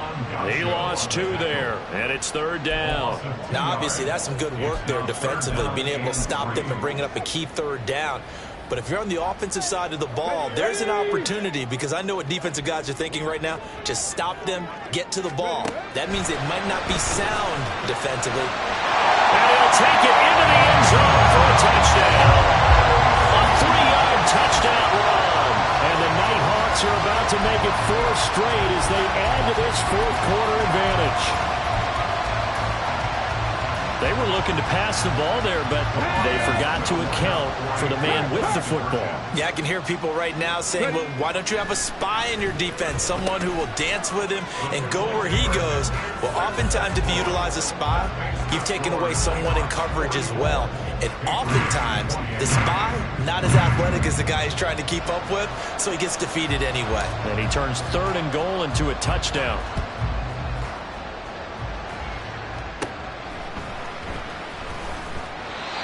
He lost 2 there, and it's third down. Now, obviously, that's some good work there defensively, being able to stop them and bringing up a key third down. But if you're on the offensive side of the ball, there's an opportunity, because I know what defensive guys are thinking right now. Just stop them, get to the ball. That means it might not be sound defensively. And he'll take it into the end zone for a touchdown. A 3-yard touchdown run. And the Nighthawks are about to make it 4 straight as they add to this fourth-quarter advantage. They were looking to pass the ball there, but they forgot to account for the man with the football. Yeah, I can hear people right now saying, well, why don't you have a spy in your defense, someone who will dance with him and go where he goes? Well, oftentimes if you utilize a spy, you've taken away someone in coverage as well. And oftentimes, the spy, not as athletic as the guy he's trying to keep up with, so he gets defeated anyway. And he turns 3rd and goal into a touchdown.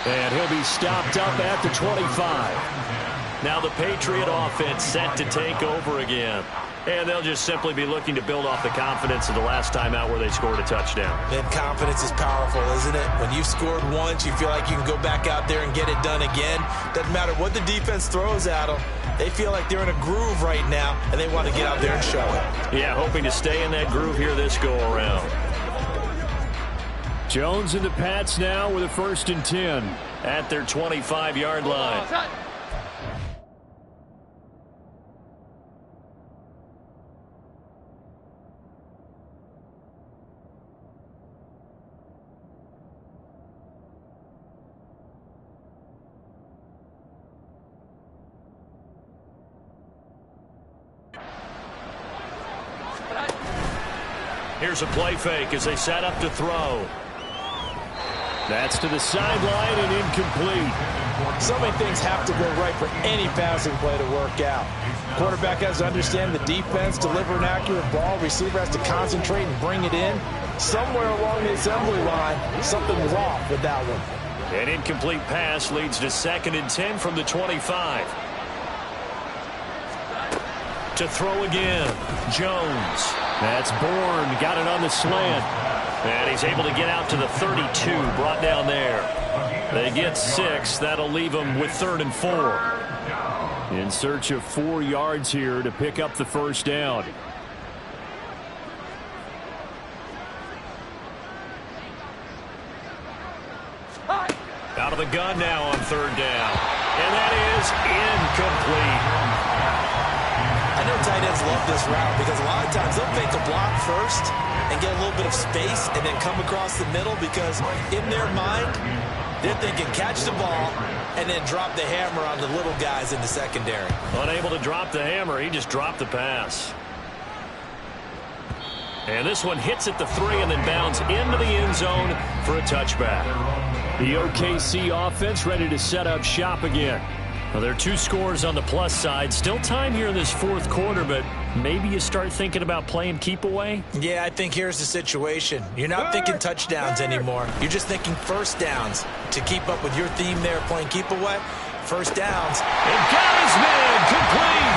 And he'll be stopped up at the 25. Now the Patriot offense set to take over again. And they'll just simply be looking to build off the confidence of the last time out where they scored a touchdown. And confidence is powerful, isn't it? When you've scored once, you feel like you can go back out there and get it done again. Doesn't matter what the defense throws at them. They feel like they're in a groove right now, and they want to get out there and show it. Yeah, hoping to stay in that groove here this go-around. Jones and the Pats now with a 1st and 10 at their 25-yard line. Here's a play fake as they set up to throw. That's to the sideline and incomplete. So many things have to go right for any passing play to work out. Quarterback has to understand the defense, deliver an accurate ball. Receiver has to concentrate and bring it in. Somewhere along the assembly line, something was off with that one. An incomplete pass leads to 2nd and 10 from the 25. To throw again, Jones. That's Bourne, got it on the slant. And he's able to get out to the 32, brought down there. They get 6. That'll leave them with 3rd and 4. In search of 4 yards here to pick up the first down. Out of the gun now on 3rd down. And that is incomplete. I know tight ends love this route because a lot of times they'll fake a block first and get a little bit of space and then come across the middle because in their mind, they're thinking catch the ball and then drop the hammer on the little guys in the secondary. Unable to drop the hammer, he just dropped the pass. And this one hits at the 3 and then bounds into the end zone for a touchback. The OKC offense ready to set up shop again. Well, there are 2 scores on the plus side. Still time here in this 4th quarter, but maybe you start thinking about playing keep away? Yeah, I think here's the situation. You're not thinking touchdowns anymore. You're just thinking first downs. To keep up with your theme there, playing keep away, first downs. And got his man complete.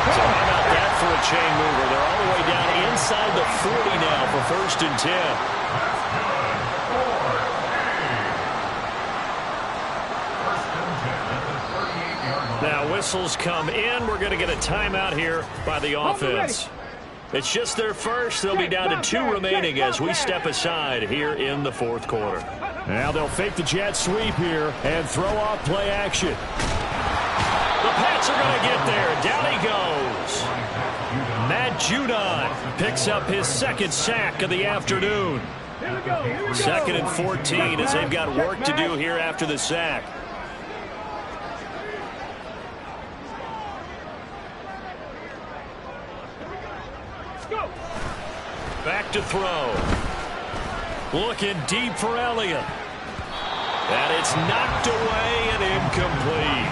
So how about that for a chain mover? They're all the way down inside the 40 now for 1st and 10. Now whistles come in. We're going to get a timeout here by the offense. It's just their first. They'll be down to 2 remaining as we step aside here in the 4th quarter. Now they'll fake the jet sweep here and throw off play action. The Pats are going to get there. Down he goes. Matt Judon picks up his 2nd sack of the afternoon. 2nd and 14 as they've got work to do here after the sack. Back to throw. Looking deep for Elliott. And it's knocked away and incomplete.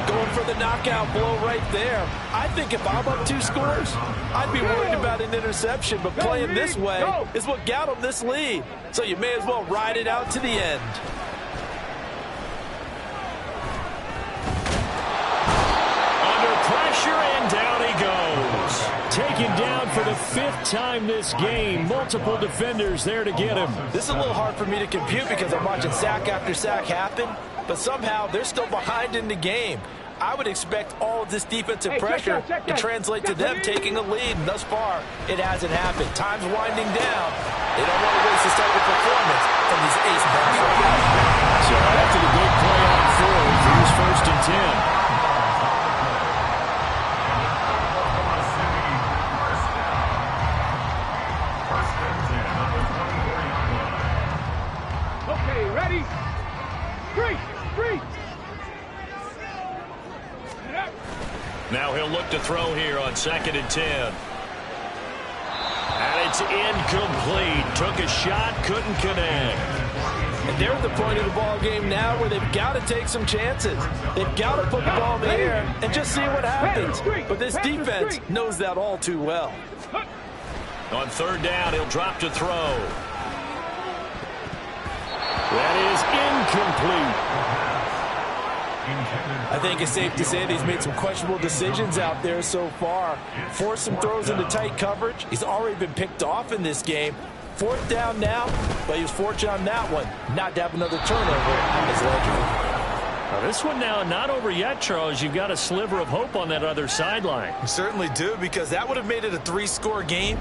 Going for the knockout blow right there. I think if I'm up 2 scores, I'd be worried about an interception, but playing this way is what got them this lead. So you may as well ride it out to the end. Under pressure and down he goes. Taken down for the 5th time this game. Multiple defenders there to get him. This is a little hard for me to compute because I'm watching sack after sack happen, but somehow they're still behind in the game. I would expect all of this defensive pressure to translate to them taking a lead, and thus far, it hasn't happened. Time's winding down. They don't want to waste this type of performance from these ace backs. So after the big play on 4th, here's 1st and 10. Okay, ready? Three. Now he'll look to throw here on 2nd and 10. And it's incomplete. Took a shot, couldn't connect. And they're at the point of the ball game now where they've got to take some chances. They've got to put the ball in the air and just see what happens. But this defense knows that all too well. On 3rd down, he'll drop to throw. That is incomplete. I think it's safe to say that he's made some questionable decisions out there so far. Forced some throws into tight coverage. He's already been picked off in this game. 4th down now, but he was fortunate on that one not to have another turnover on his ledger. Now this one now not over yet, Charles. You've got a sliver of hope on that other sideline. You certainly do, because that would have made it a 3-score game,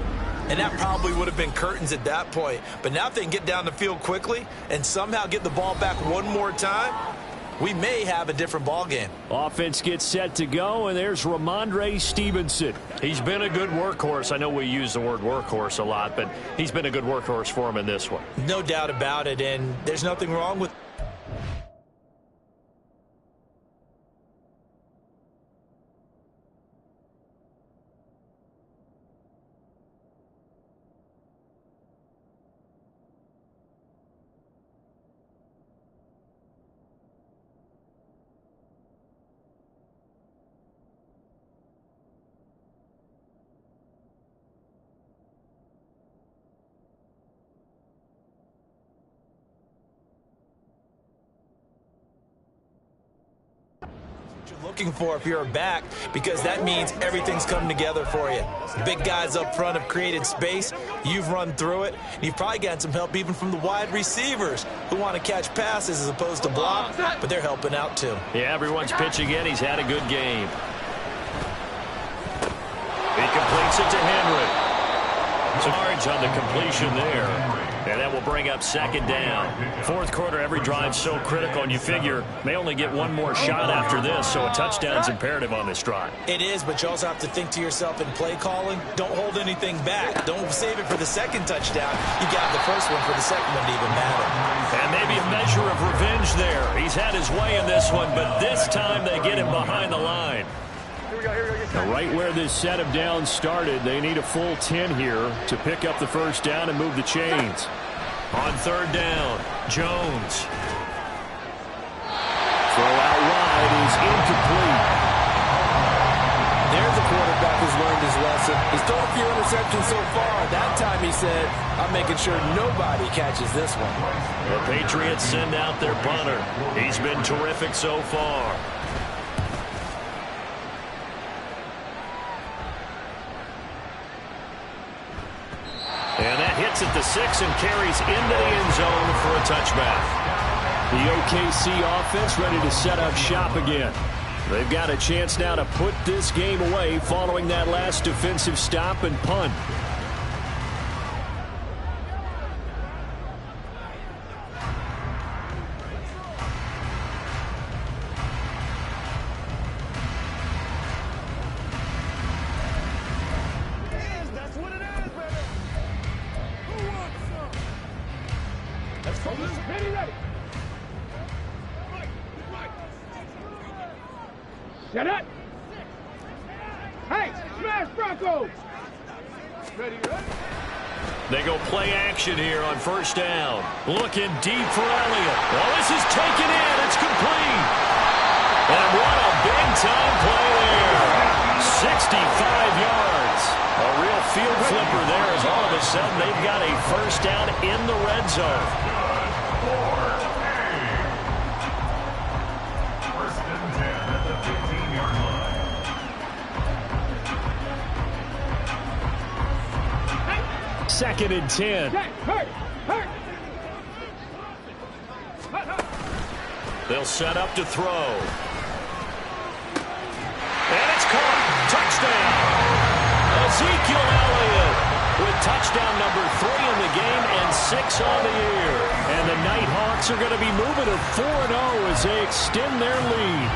and that probably would have been curtains at that point. But now if they can get down the field quickly and somehow get the ball back one more time, we may have a different ball game. Offense gets set to go, and there's Ramondre Stevenson. He's been a good workhorse. I know we use the word workhorse a lot, but he's been a good workhorse for him in this one. No doubt about it, and there's nothing wrong with looking for if you're a back, because that means everything's coming together for you. Big guys up front have created space. You've run through it. You've probably gotten some help even from the wide receivers who want to catch passes as opposed to block, but they're helping out too. Yeah, everyone's pitching in. He's had a good game. He completes it to Henry. Yards on the completion there. And that will bring up 2nd down. 4th quarter, every drive so critical, and you figure may only get one more shot after this, so a touchdown's imperative on this drive. It is, but you also have to think to yourself in play calling, don't hold anything back. Don't save it for the 2nd touchdown. You got the first one for the 2nd one to even matter. And maybe a measure of revenge there. He's had his way in this one, but this time they get him behind the line. Now, right where this set of downs started, they need a full 10 here to pick up the 1st down and move the chains. On 3rd down, Jones. Throw out wide is incomplete. There's a quarterback who's learned his lesson. He's thrown a few interceptions so far. That time he said, I'm making sure nobody catches this one. The Patriots send out their punter. He's been terrific so far. And that hits at the 6 and carries into the end zone for a touchback. The OKC offense ready to set up shop again. They've got a chance now to put this game away following that last defensive stop and punt. Set up. Hey, smash Broncos. Ready? They go play action here on 1st down. Looking deep for Elliott. Well, this is taken in. It's complete. And what a big-time play there. 65 yards. A real field flipper there as all of a sudden they've got a 1st down in the red zone. Second and 10. They'll set up to throw. And it's caught. Touchdown. Ezekiel Elliott with touchdown number 3 in the game and 6 on the year. And the Nighthawks are going to be moving to 4-0 as they extend their lead.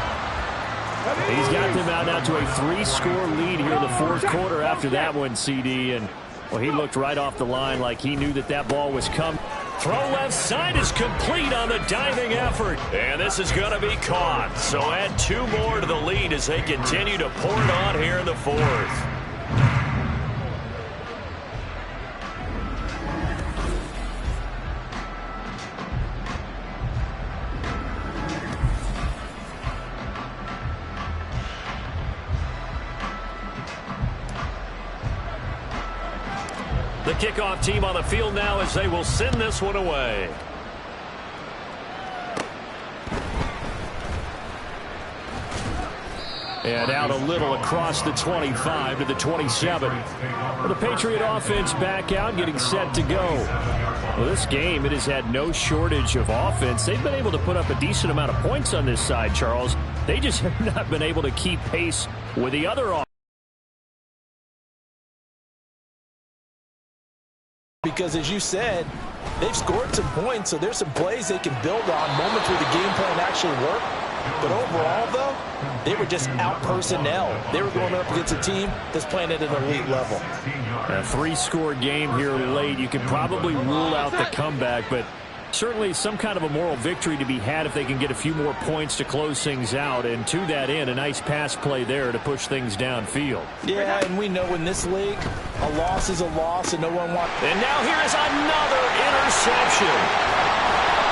He's got them out now to a 3-score lead here in the fourth quarter after that one, CD. And, well, he looked right off the line like he knew that ball was coming. Throw left side is complete on the diving effort. And this is going to be caught. So add 2 more to the lead as they continue to pour it on here in the fourth. The kickoff team on the field now as they will send this one away. And out a little across the 25 to the 27. Well, the Patriot offense back out, getting set to go. Well, this game, it has had no shortage of offense. They've been able to put up a decent amount of points on this side, Charles. They just have not been able to keep pace with the other offense. Because, as you said, they've scored some points, so there's some plays they can build on, moments where the game plan actually worked. But overall, though, they were just out-personnel. They were going up against a team that's playing at an elite level. A 3-score game here late. You could probably rule out the comeback, but certainly some kind of a moral victory to be had if they can get a few more points to close things out. And to that end, a nice pass play there to push things downfield. Yeah, and we know in this league, a loss is a loss, and no one wants. And now here is another interception.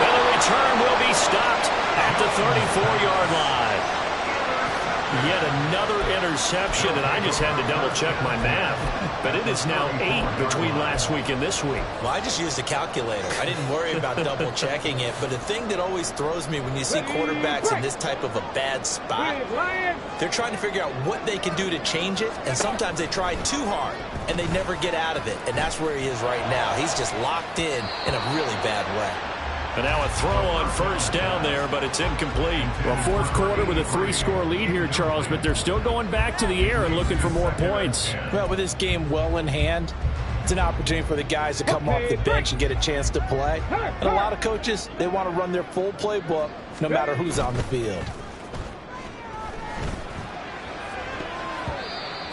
And the return will be stopped at the 34-yard line. Yet another interception, and I just had to double-check my math. But it is now 8 between last week and this week. Well, I just used a calculator. I didn't worry about double-checking it. But the thing that always throws me when you see quarterbacks in this type of a bad spot, they're trying to figure out what they can do to change it. And sometimes they try too hard, and they never get out of it. And that's where he is right now. He's just locked in a really bad way. And now a throw on first down there, but it's incomplete. Well, fourth quarter with a 3-score lead here, Charles, but they're still going back to the air and looking for more points. Well, with this game well in hand, it's an opportunity for the guys to come off the bench and get a chance to play. And a lot of coaches, they want to run their full playbook no matter who's on the field.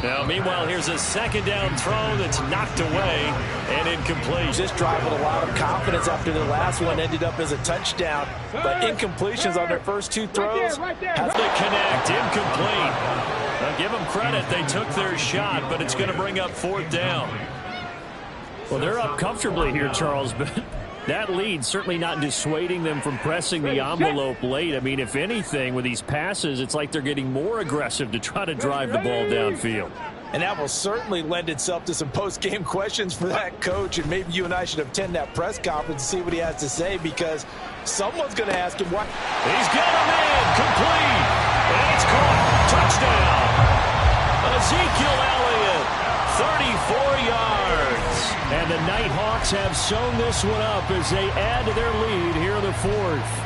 Now, meanwhile, here's a second down throw that's knocked away and incomplete. This drive with a lot of confidence after the last one ended up as a touchdown. But incompletions on their first 2 throws. Has to connect, incomplete. Now, give them credit. They took their shot, but it's going to bring up fourth down. Well, they're up comfortably here, Charles, but that lead certainly not dissuading them from pressing the envelope late. I mean, if anything, with these passes, it's like they're getting more aggressive to try to drive the ball downfield. And that will certainly lend itself to some post-game questions for that coach. And maybe you and I should attend that press conference and see what he has to say, because someone's going to ask him what. He's got him in, complete, and it's caught. Touchdown. Ezekiel Elliott, 34 yards. And the Nighthawks have sewn this one up as they add to their lead here in the fourth.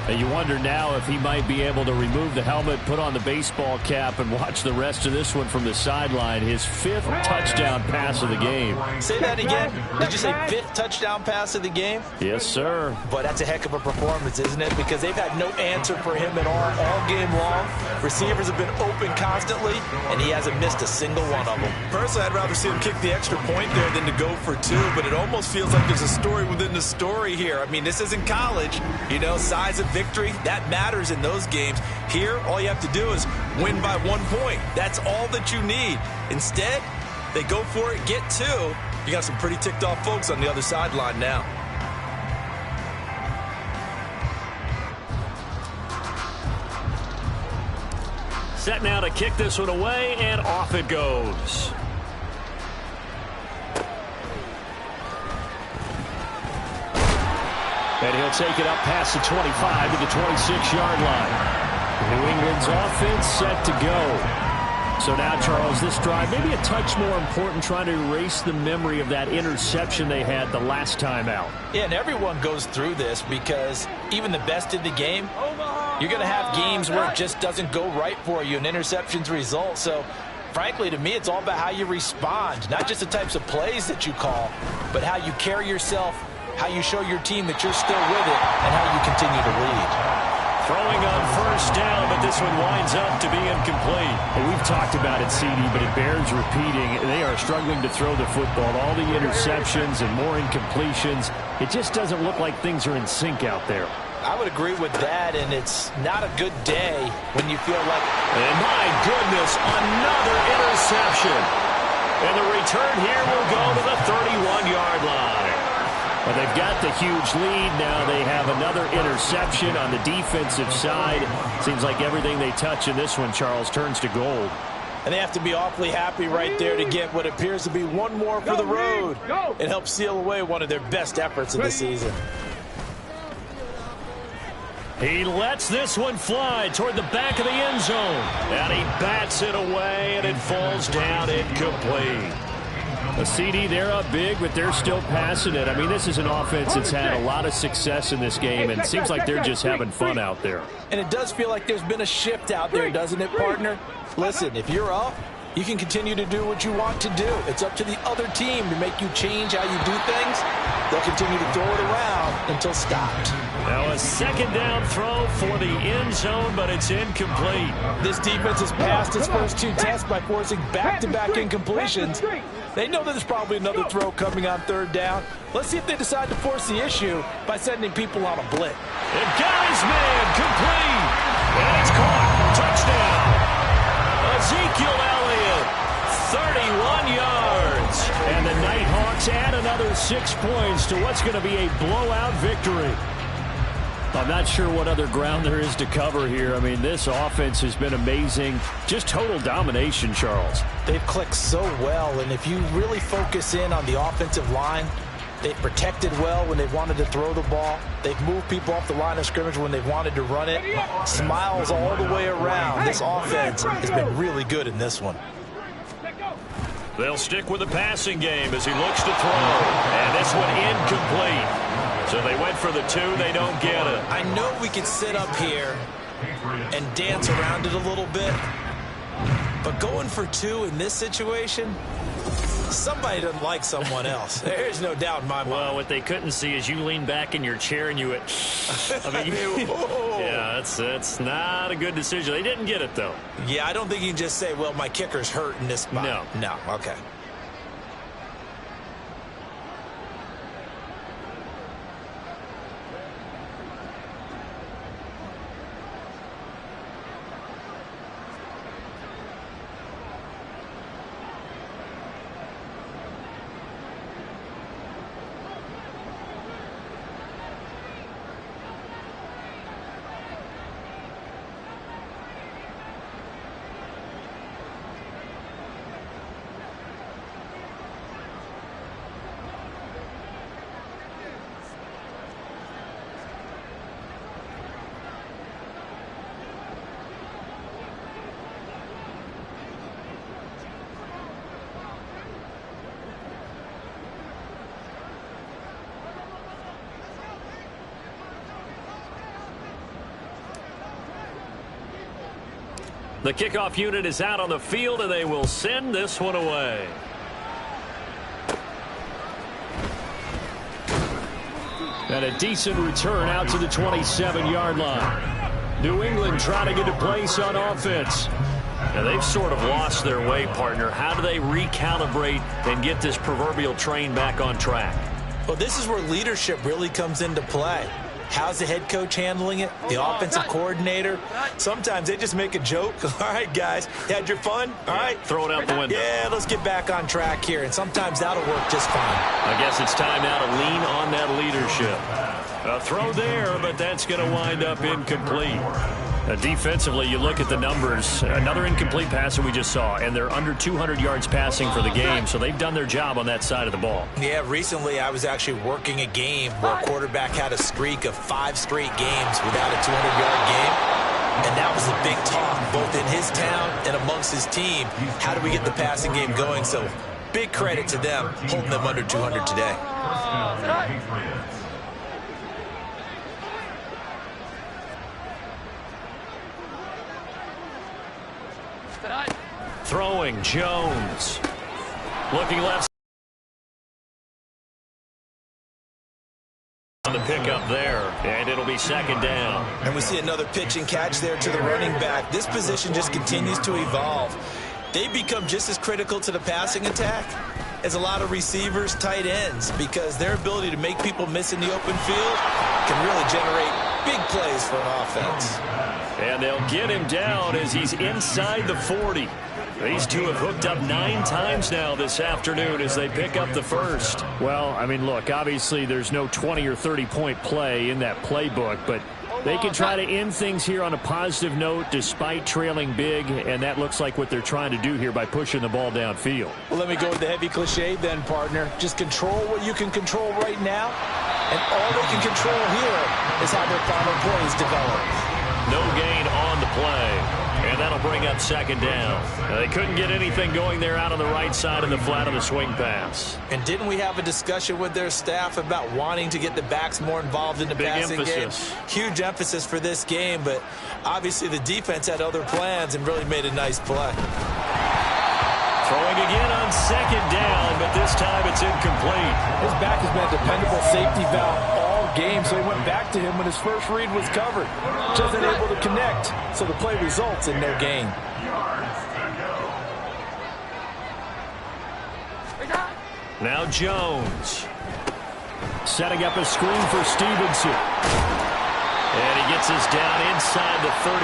And you wonder now if he might be able to remove the helmet, put on the baseball cap, and watch the rest of this one from the sideline. His 5th touchdown pass of the game. Say that again? Did you say 5th touchdown pass of the game? Yes, sir. But that's a heck of a performance, isn't it? Because they've had no answer for him at all game long. Receivers have been open constantly, and he hasn't missed a single one of them. Personally, I'd rather see him kick the extra point there than to go for 2, but it almost feels like there's a story within the story here. I mean, this isn't college. You know, size of victory, that matters in those games. Here, all you have to do is win by 1 point. That's all that you need. Instead, they go for it, get 2. You got some pretty ticked off folks on the other sideline now. Set now to kick this one away, and off it goes. And he'll take it up past the 25 to the 26-yard line. New England's offense set to go. So now, Charles, this drive maybe a touch more important, trying to erase the memory of that interception they had the last time out. Yeah, and everyone goes through this because even the best in the game, you're going to have games where it just doesn't go right for you, and interceptions result. So, frankly, to me, it's all about how you respond, not just the types of plays that you call, but how you carry yourself, how you show your team that you're still with it, and how you continue to lead. Throwing on first down, but this one winds up to be incomplete. And we've talked about it, CD, but it bears repeating. They are struggling to throw the football. All the interceptions and more incompletions. It just doesn't look like things are in sync out there. I would agree with that, and it's not a good day when you feel like... And my goodness, another interception. And the return here will go to the 31-yard line. Well, they've got the huge lead. Now they have another interception on the defensive side. Seems like everything they touch in this one, Charles, turns to gold. And they have to be awfully happy right there to get what appears to be one more for the road. It helps seal away one of their best efforts of the season. He lets this one fly toward the back of the end zone. And he bats it away, and it falls down incomplete. A CD, they're up big, but they're still passing it. I mean, this is an offense that's had a lot of success in this game, and it seems like they're just having fun out there. And it does feel like there's been a shift out there, doesn't it, partner? Listen, if you're up, you can continue to do what you want to do. It's up to the other team to make you change how you do things. They'll continue to throw it around until stopped. Now a second down throw for the end zone, but it's incomplete. This defense has passed its first two tests by forcing back-to-back incompletions. They know that there's probably another throw coming on third down. Let's see if they decide to force the issue by sending people on a blitz. And got his man, complete. And it's caught. Touchdown. Ezekiel Elliott, 31 yards. And the Nighthawks add another 6 points to what's going to be a blowout victory. I'm not sure what other ground there is to cover here. I mean, this offense has been amazing. Just total domination, Charles. They've clicked so well, and if you really focus in on the offensive line, they've protected well when they've wanted to throw the ball. They've moved people off the line of scrimmage when they've wanted to run it. Smiles all the way around. This offense has been really good in this one. They'll stick with the passing game as he looks to throw. And this one incomplete. So they went for the two. They don't get it. I know we could sit up here and dance around it a little bit, but going for two in this situation, somebody doesn't like someone else. There's no doubt in my mind. Well, what they couldn't see is you lean back in your chair and you went, I mean, yeah, that's not a good decision. They didn't get it, though. Yeah, I don't think you can just say, well, my kicker's hurt in this spot. No, okay. The kickoff unit is out on the field, and they will send this one away. And a decent return out to the 27-yard line. New England trying to get a place on offense. Now, they've sort of lost their way, partner. How do they recalibrate and get this proverbial train back on track? Well, this is where leadership really comes into play. How's the head coach handling it? The offensive coordinator? Sometimes they just make a joke. All right, guys, you had your fun? All right. Throw it out the window. Yeah, let's get back on track here. And sometimes that'll work just fine. I guess it's time now to lean on that leadership. A throw there, but that's going to wind up incomplete. Defensively, you look at the numbers. Another incomplete pass that we just saw, and they're under 200 yards passing for the game, so they've done their job on that side of the ball. Yeah, recently I was actually working a game where a quarterback had a streak of 5 straight games without a 200-yard game, and that was the big talk, both in his town and amongst his team. How do we get the passing game going? So big credit to them holding them under 200 today. Throwing, Jones. Looking left. On the pick pick up there, and it'll be second down. And we see another pitch and catch there to the running back. This position just continues to evolve. They become just as critical to the passing attack as a lot of receivers, tight ends, because their ability to make people miss in the open field can really generate big plays for an offense. And they'll get him down as he's inside the 40. These two have hooked up 9 times now this afternoon as they pick up the first. Well, I mean, look, obviously there's no 20 or 30-point play in that playbook, but they can try to end things here on a positive note despite trailing big, and that looks like what they're trying to do here by pushing the ball downfield. Well, let me go with the heavy cliche then, partner. Just control what you can control right now, and all they can control here is how their final plays develop. No gain on the play. And that'll bring up second down. They couldn't get anything going there out on the right side of the flat of the swing pass. And didn't we have a discussion with their staff about wanting to get the backs more involved in the passing game? Huge emphasis for this game, but obviously the defense had other plans and really made a nice play. Throwing again on second down, but this time it's incomplete. His back has been a dependable safety valve all game, so he went back to him when his first read was covered. Just unable to connect, so the play results in no gain. Now Jones. Setting up a screen for Stevenson. And he gets us down inside the 35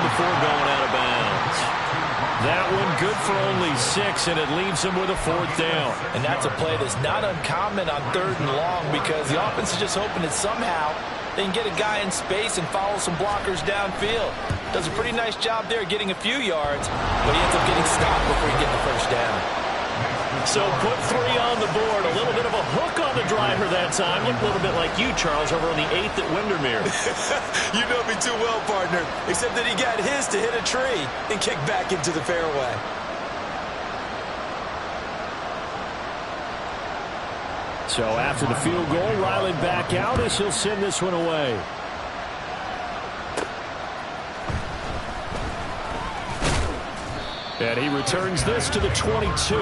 before going out of bounds. That one good for only 6, and it leaves him with a 4th down. And that's a play that's not uncommon on 3rd and long because the offense is just hoping that somehow they can get a guy in space and follow some blockers downfield. Does a pretty nice job there getting a few yards, but he ends up getting stopped before he gets the first down. So put 3 on the board. A little bit of a hook on the driver that time. Looked a little bit like you, Charles, over on the 8th at Windermere. You know me too well, partner, except that he got his to hit a tree and kick back into the fairway. So after the field goal, Ryland back out as he'll send this one away. And he returns this to the 22.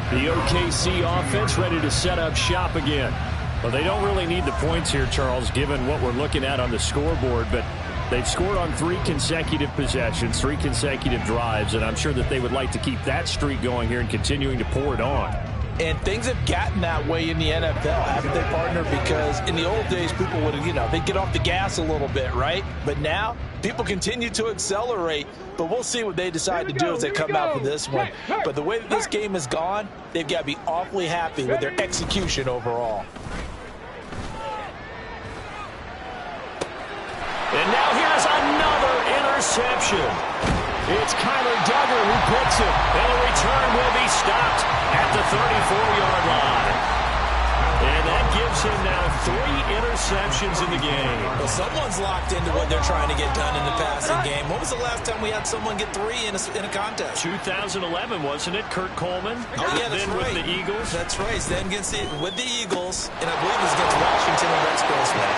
The OKC offense ready to set up shop again. Well, they don't really need the points here, Charles, given what we're looking at on the scoreboard, but they've scored on 3 consecutive possessions, 3 consecutive drives, and I'm sure that they would like to keep that streak going here and continuing to pour it on. And things have gotten that way in the NFL, haven't they, partner? Because in the old days, people would, they'd get off the gas a little bit, right? But now, people continue to accelerate. But we'll see what they decide to do as they come out for this one. But the way that this game has gone, they've got to be awfully happy with their execution overall. And now here's another interception. It's Kyler Duggar who puts it, and the return will be stopped at the 34-yard line. And that gives him now 3 interceptions in the game. Well, someone's locked into what they're trying to get done in the passing game. When was the last time we had someone get 3 in a contest? 2011, wasn't it? Kurt Coleman? Oh, yeah, that's then right. With the Eagles? That's right. Then with the Eagles, and I believe it was against Washington and Rex Grossman.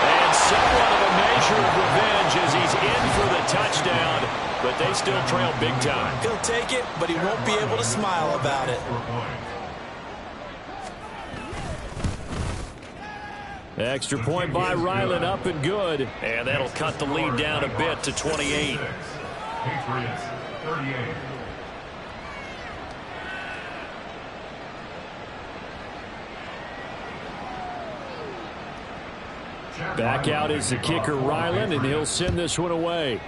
And somewhat of a measure of revenge as he's in for the touchdown, but they still trail big time. He'll take it, but he won't be able to smile about it. Extra point by Ryland, up and good. And that'll cut the lead down a bit to 28. Patriots, 38. Back out is the kicker, Ryland, and he'll send this one away.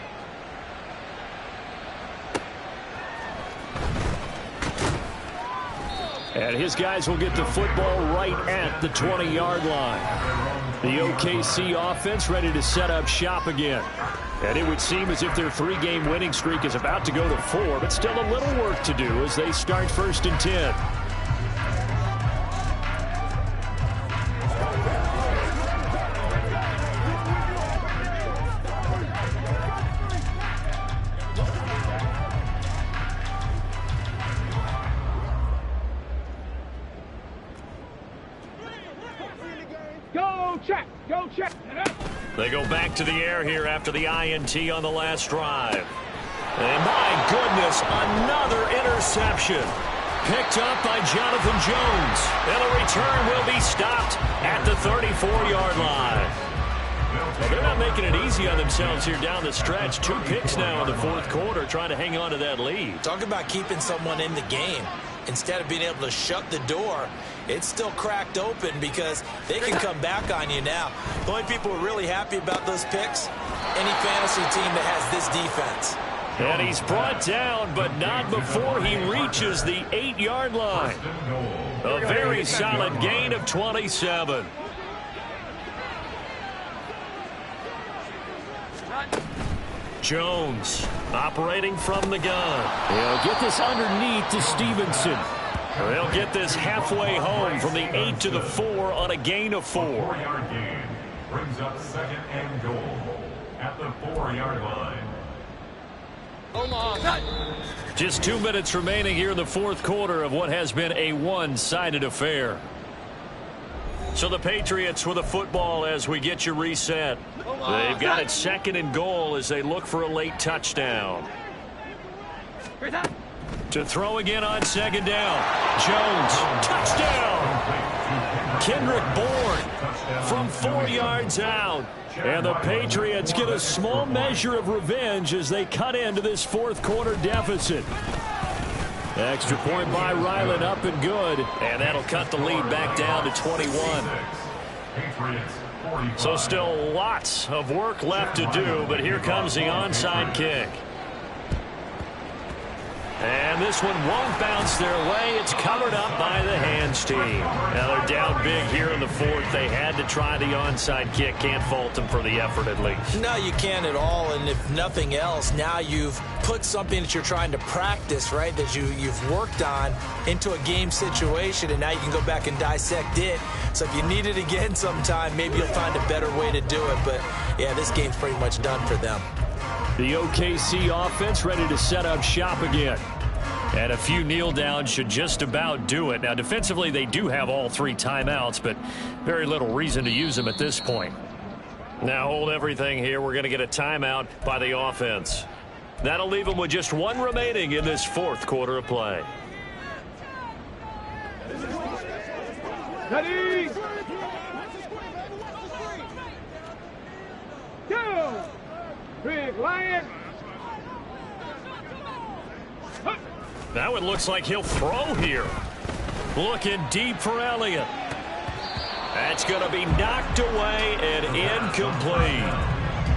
And his guys will get the football right at the 20-yard line. The OKC offense ready to set up shop again. And it would seem as if their 3-game winning streak is about to go to 4, but still a little work to do as they start 1st and 10. Go check. They go back to the air here after the INT on the last drive. And my goodness, another interception. picked up by Jonathan Jones. And the return will be stopped at the 34-yard line. Well, they're not making it easy on themselves here down the stretch. 2 picks now in the fourth quarter, trying to hang on to that lead. Talk about keeping someone in the game. Instead of being able to shut the door, it's still cracked open because they can come back on you now. The only people who are really happy about those picks, any fantasy team that has this defense. And he's brought down, but not before he reaches the 8-yard line. A very solid gain of 27. Jones operating from the gun. He'll get this underneath to Stevenson. They'll get this halfway home from the 8 to the 4 on a gain of 4. 4-yard gain brings up 2nd and goal at the 4-yard line. Just 2 minutes remaining here in the fourth quarter of what has been a one-sided affair. So the Patriots with the football as we get you reset. They've got it 2nd and goal as they look for a late touchdown. To throw again on 2nd down. Jones, touchdown! Kendrick Bourne from 4 yards out. And the Patriots get a small measure of revenge as they cut into this fourth quarter deficit. Extra point by Ryland, up and good. And that'll cut the lead back down to 21. So still lots of work left to do, but here comes the onside kick. And this one won't bounce their way. It's covered up by the hands team. Now they're down big here in the fourth. They had to try the onside kick. Can't fault them for the effort at least. No, you can't at all. And if nothing else, now you've put something that you're trying to practice, right, that you've worked on into a game situation, and now you can go back and dissect it. So if you need it again sometime, maybe you'll find a better way to do it. But, yeah, this game's pretty much done for them. The OKC offense ready to set up shop again. And a few kneel downs should just about do it. Now, defensively, they do have all 3 timeouts, but very little reason to use them at this point. Now, hold everything here. We're going to get a timeout by the offense. That'll leave them with just 1 remaining in this fourth quarter of play. Ready? Go! Big Lion! Now it looks like he'll throw here. Looking deep for Elliott. That's going to be knocked away and incomplete.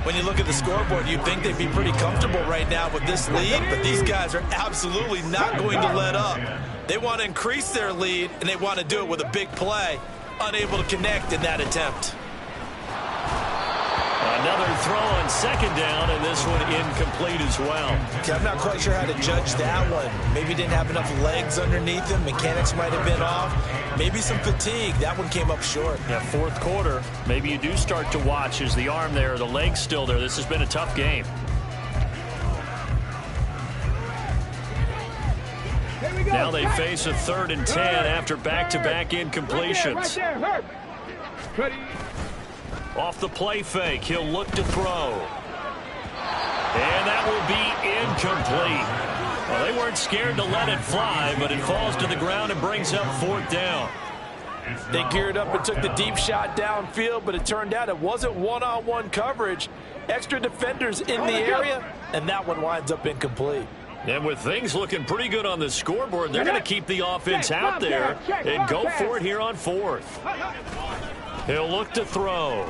When you look at the scoreboard, you'd think they'd be pretty comfortable right now with this lead, but these guys are absolutely not going to let up. They want to increase their lead, and they want to do it with a big play. Unable to connect in that attempt. Another throw on 2nd down, and this one incomplete as well. Okay, I'm not quite sure how to judge that one. Maybe didn't have enough legs underneath him. Mechanics might have been off. Maybe some fatigue. That one came up short. Yeah, fourth quarter. Maybe you do start to watch. Is the arm there, the leg's still there? This has been a tough game. Now they face a 3rd and 10 after back-to-back incompletions. Right there. Ready? Off the play fake, he'll look to throw. And that will be incomplete. Well, they weren't scared to let it fly, but it falls to the ground and brings up 4th down. They geared up and took the deep shot downfield, but it turned out it wasn't one-on-one coverage. Extra defenders in the area, and that one winds up incomplete. And with things looking pretty good on the scoreboard, they're going to keep the offense out there and go for it here on 4th. He'll look to throw.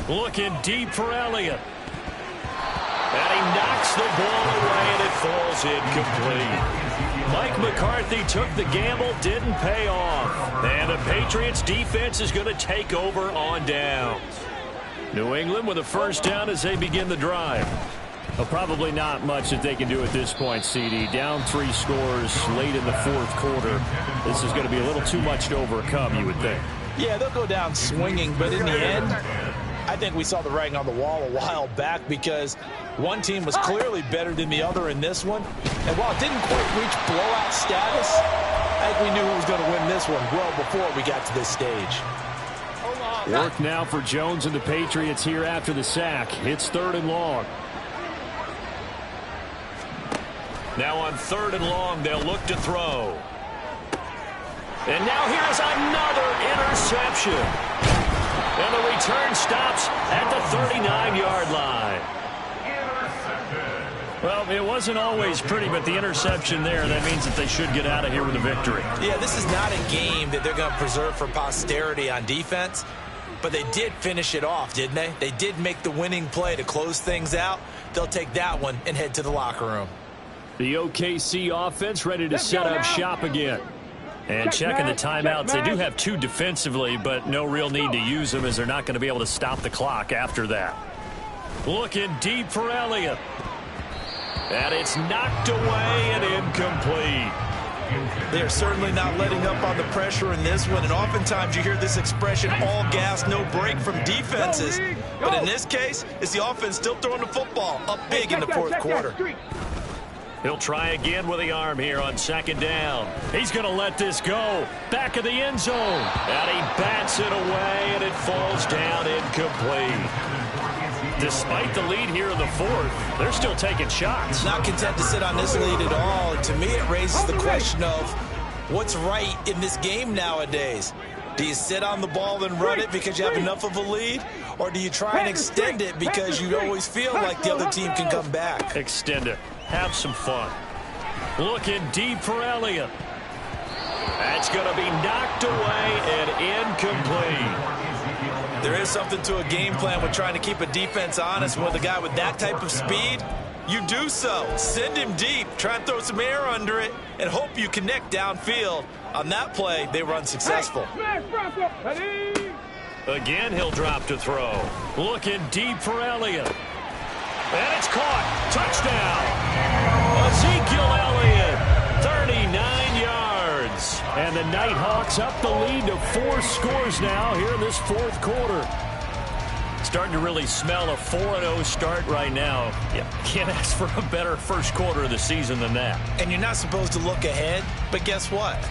Looking deep for Elliott. And he knocks the ball away, and it falls incomplete. Mike McCarthy took the gamble, didn't pay off. And the Patriots defense is going to take over on downs. New England with a 1st down as they begin the drive. Well, probably not much that they can do at this point, CD. Down 3 scores late in the fourth quarter. This is going to be a little too much to overcome, you would think. Yeah, they'll go down swinging, but in the end, I think we saw the writing on the wall a while back because one team was clearly better than the other in this one. And while it didn't quite reach blowout status, I think we knew who was going to win this one well before we got to this stage. Work now for Jones and the Patriots here after the sack. It's 3rd and long. Now on 3rd and long, they'll look to throw. And now here's another interception. And the return stops at the 39-yard line. Well, it wasn't always pretty, but the interception there, that means that they should get out of here with a victory. Yeah, this is not a game that they're going to preserve for posterity on defense, but they did finish it off, didn't they? They did make the winning play to close things out. They'll take that one and head to the locker room. The OKC offense ready to set up shop again. And checking the timeouts, they do have 2 defensively, but no real need to use them as they're not going to be able to stop the clock after that. Looking deep for Elliott. And it's knocked away and incomplete. They're certainly not letting up on the pressure in this one, and oftentimes you hear this expression, all gas, no break from defenses. But in this case, it's the offense still throwing the football up big in the 4th quarter. He'll try again with the arm here on 2nd down. He's going to let this go. Back of the end zone. And he bats it away, and it falls down incomplete. Despite the lead here in the 4th, they're still taking shots. Not content to sit on this lead at all. And to me, it raises the question of what's right in this game nowadays. Do you sit on the ball and run it because you have enough of a lead? Or do you try and extend it because you always feel like the other team can come back? Extend it. Have some fun. Looking deep for Elliott. That's going to be knocked away and incomplete. There is something to a game plan with trying to keep a defense honest. With a guy with that type of speed, you do so. Send him deep. Try and throw some air under it and hope you connect downfield. On that play, they were unsuccessful. Again, he'll drop to throw. Looking deep for Elliott. And it's caught. Touchdown. Ezekiel Elliott, 39 yards. And the Nighthawks up the lead to 4 scores now here in this 4th quarter. Starting to really smell a 4-0 start right now. Yeah, can't ask for a better first quarter of the season than that. And you're not supposed to look ahead, but guess what?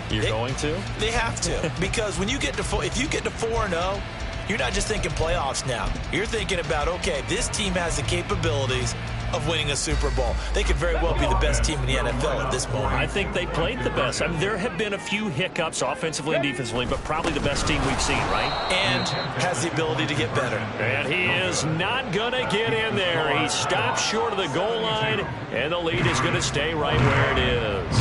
You're going to? They have to. Because when you get to if you get to 4-0, you're not just thinking playoffs now. You're thinking about, okay, this team has the capabilities of winning a Super Bowl. They could very well be the best team in the NFL at this moment. I think they played the best. I mean, there have been a few hiccups offensively and defensively, but probably the best team we've seen, right? And has the ability to get better. And he is not going to get in there. He stops short of the goal line, and the lead is going to stay right where it is.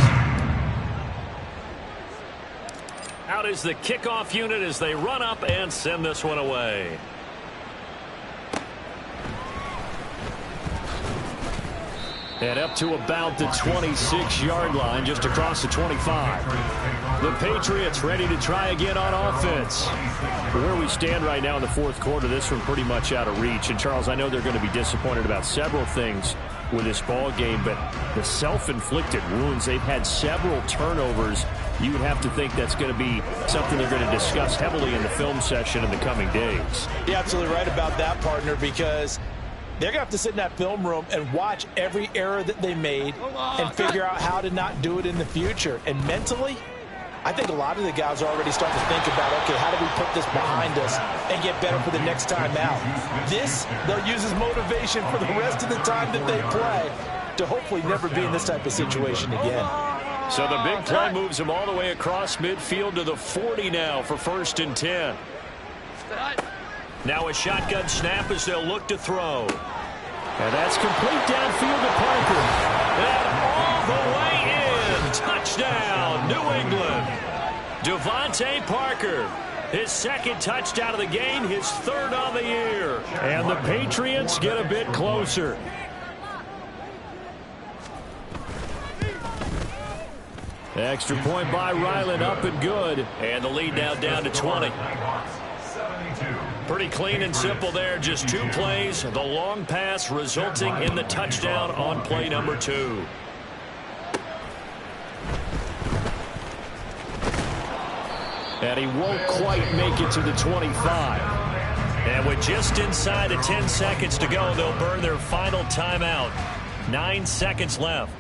Out is the kickoff unit as they run up and send this one away. And up to about the 26-yard line, just across the 25. The Patriots ready to try again on offense. Where we stand right now in the 4th quarter, this one pretty much out of reach. And, Charles, I know they're going to be disappointed about several things with this ball game, but the self-inflicted wounds, they've had several turnovers. You would have to think that's going to be something they're going to discuss heavily in the film session in the coming days. You're absolutely right about that, partner, because they're going to have to sit in that film room and watch every error that they made and figure out how to not do it in the future. And mentally, I think a lot of the guys are already starting to think about, okay, how do we put this behind us and get better for the next time out? This, they'll use as motivation for the rest of the time that they play to hopefully never be in this type of situation again. So the big play moves them all the way across midfield to the 40 now for 1st and 10. Now a shotgun snap as they'll look to throw. And that's complete downfield to Parker. And all the way in. Touchdown, New England. Devontae Parker. His 2nd touchdown of the game, his 3rd on the year. And the Patriots get a bit closer. Extra point by Ryland, up and good. And the lead now down to 20. Pretty clean and simple there. Just 2 plays. The long pass resulting in the touchdown on play number 2. And he won't quite make it to the 25. And with just inside of 10 seconds to go, they'll burn their final timeout. 9 seconds left.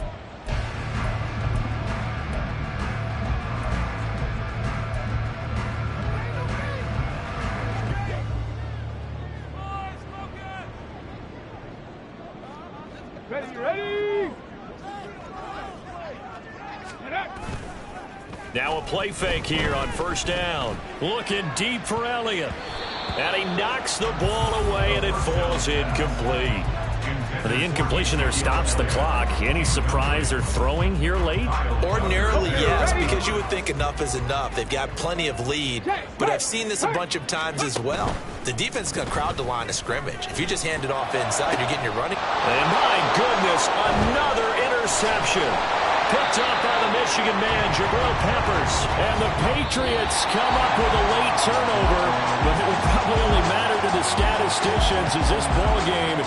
Now a play fake here on first down. Looking deep for Elliott. And he knocks the ball away, and it falls incomplete. The incompletion there stops the clock. Any surprise they're throwing here late? Ordinarily, yes, because you would think enough is enough. They've got plenty of lead, but I've seen this a bunch of times as well. The defense is going to crowd the line of scrimmage. If you just hand it off inside, you're getting your running. And my goodness, another interception. Picked up by the Michigan man, Jabril Peppers. And the Patriots come up with a late turnover, but it would probably only matter to the statisticians as this ball game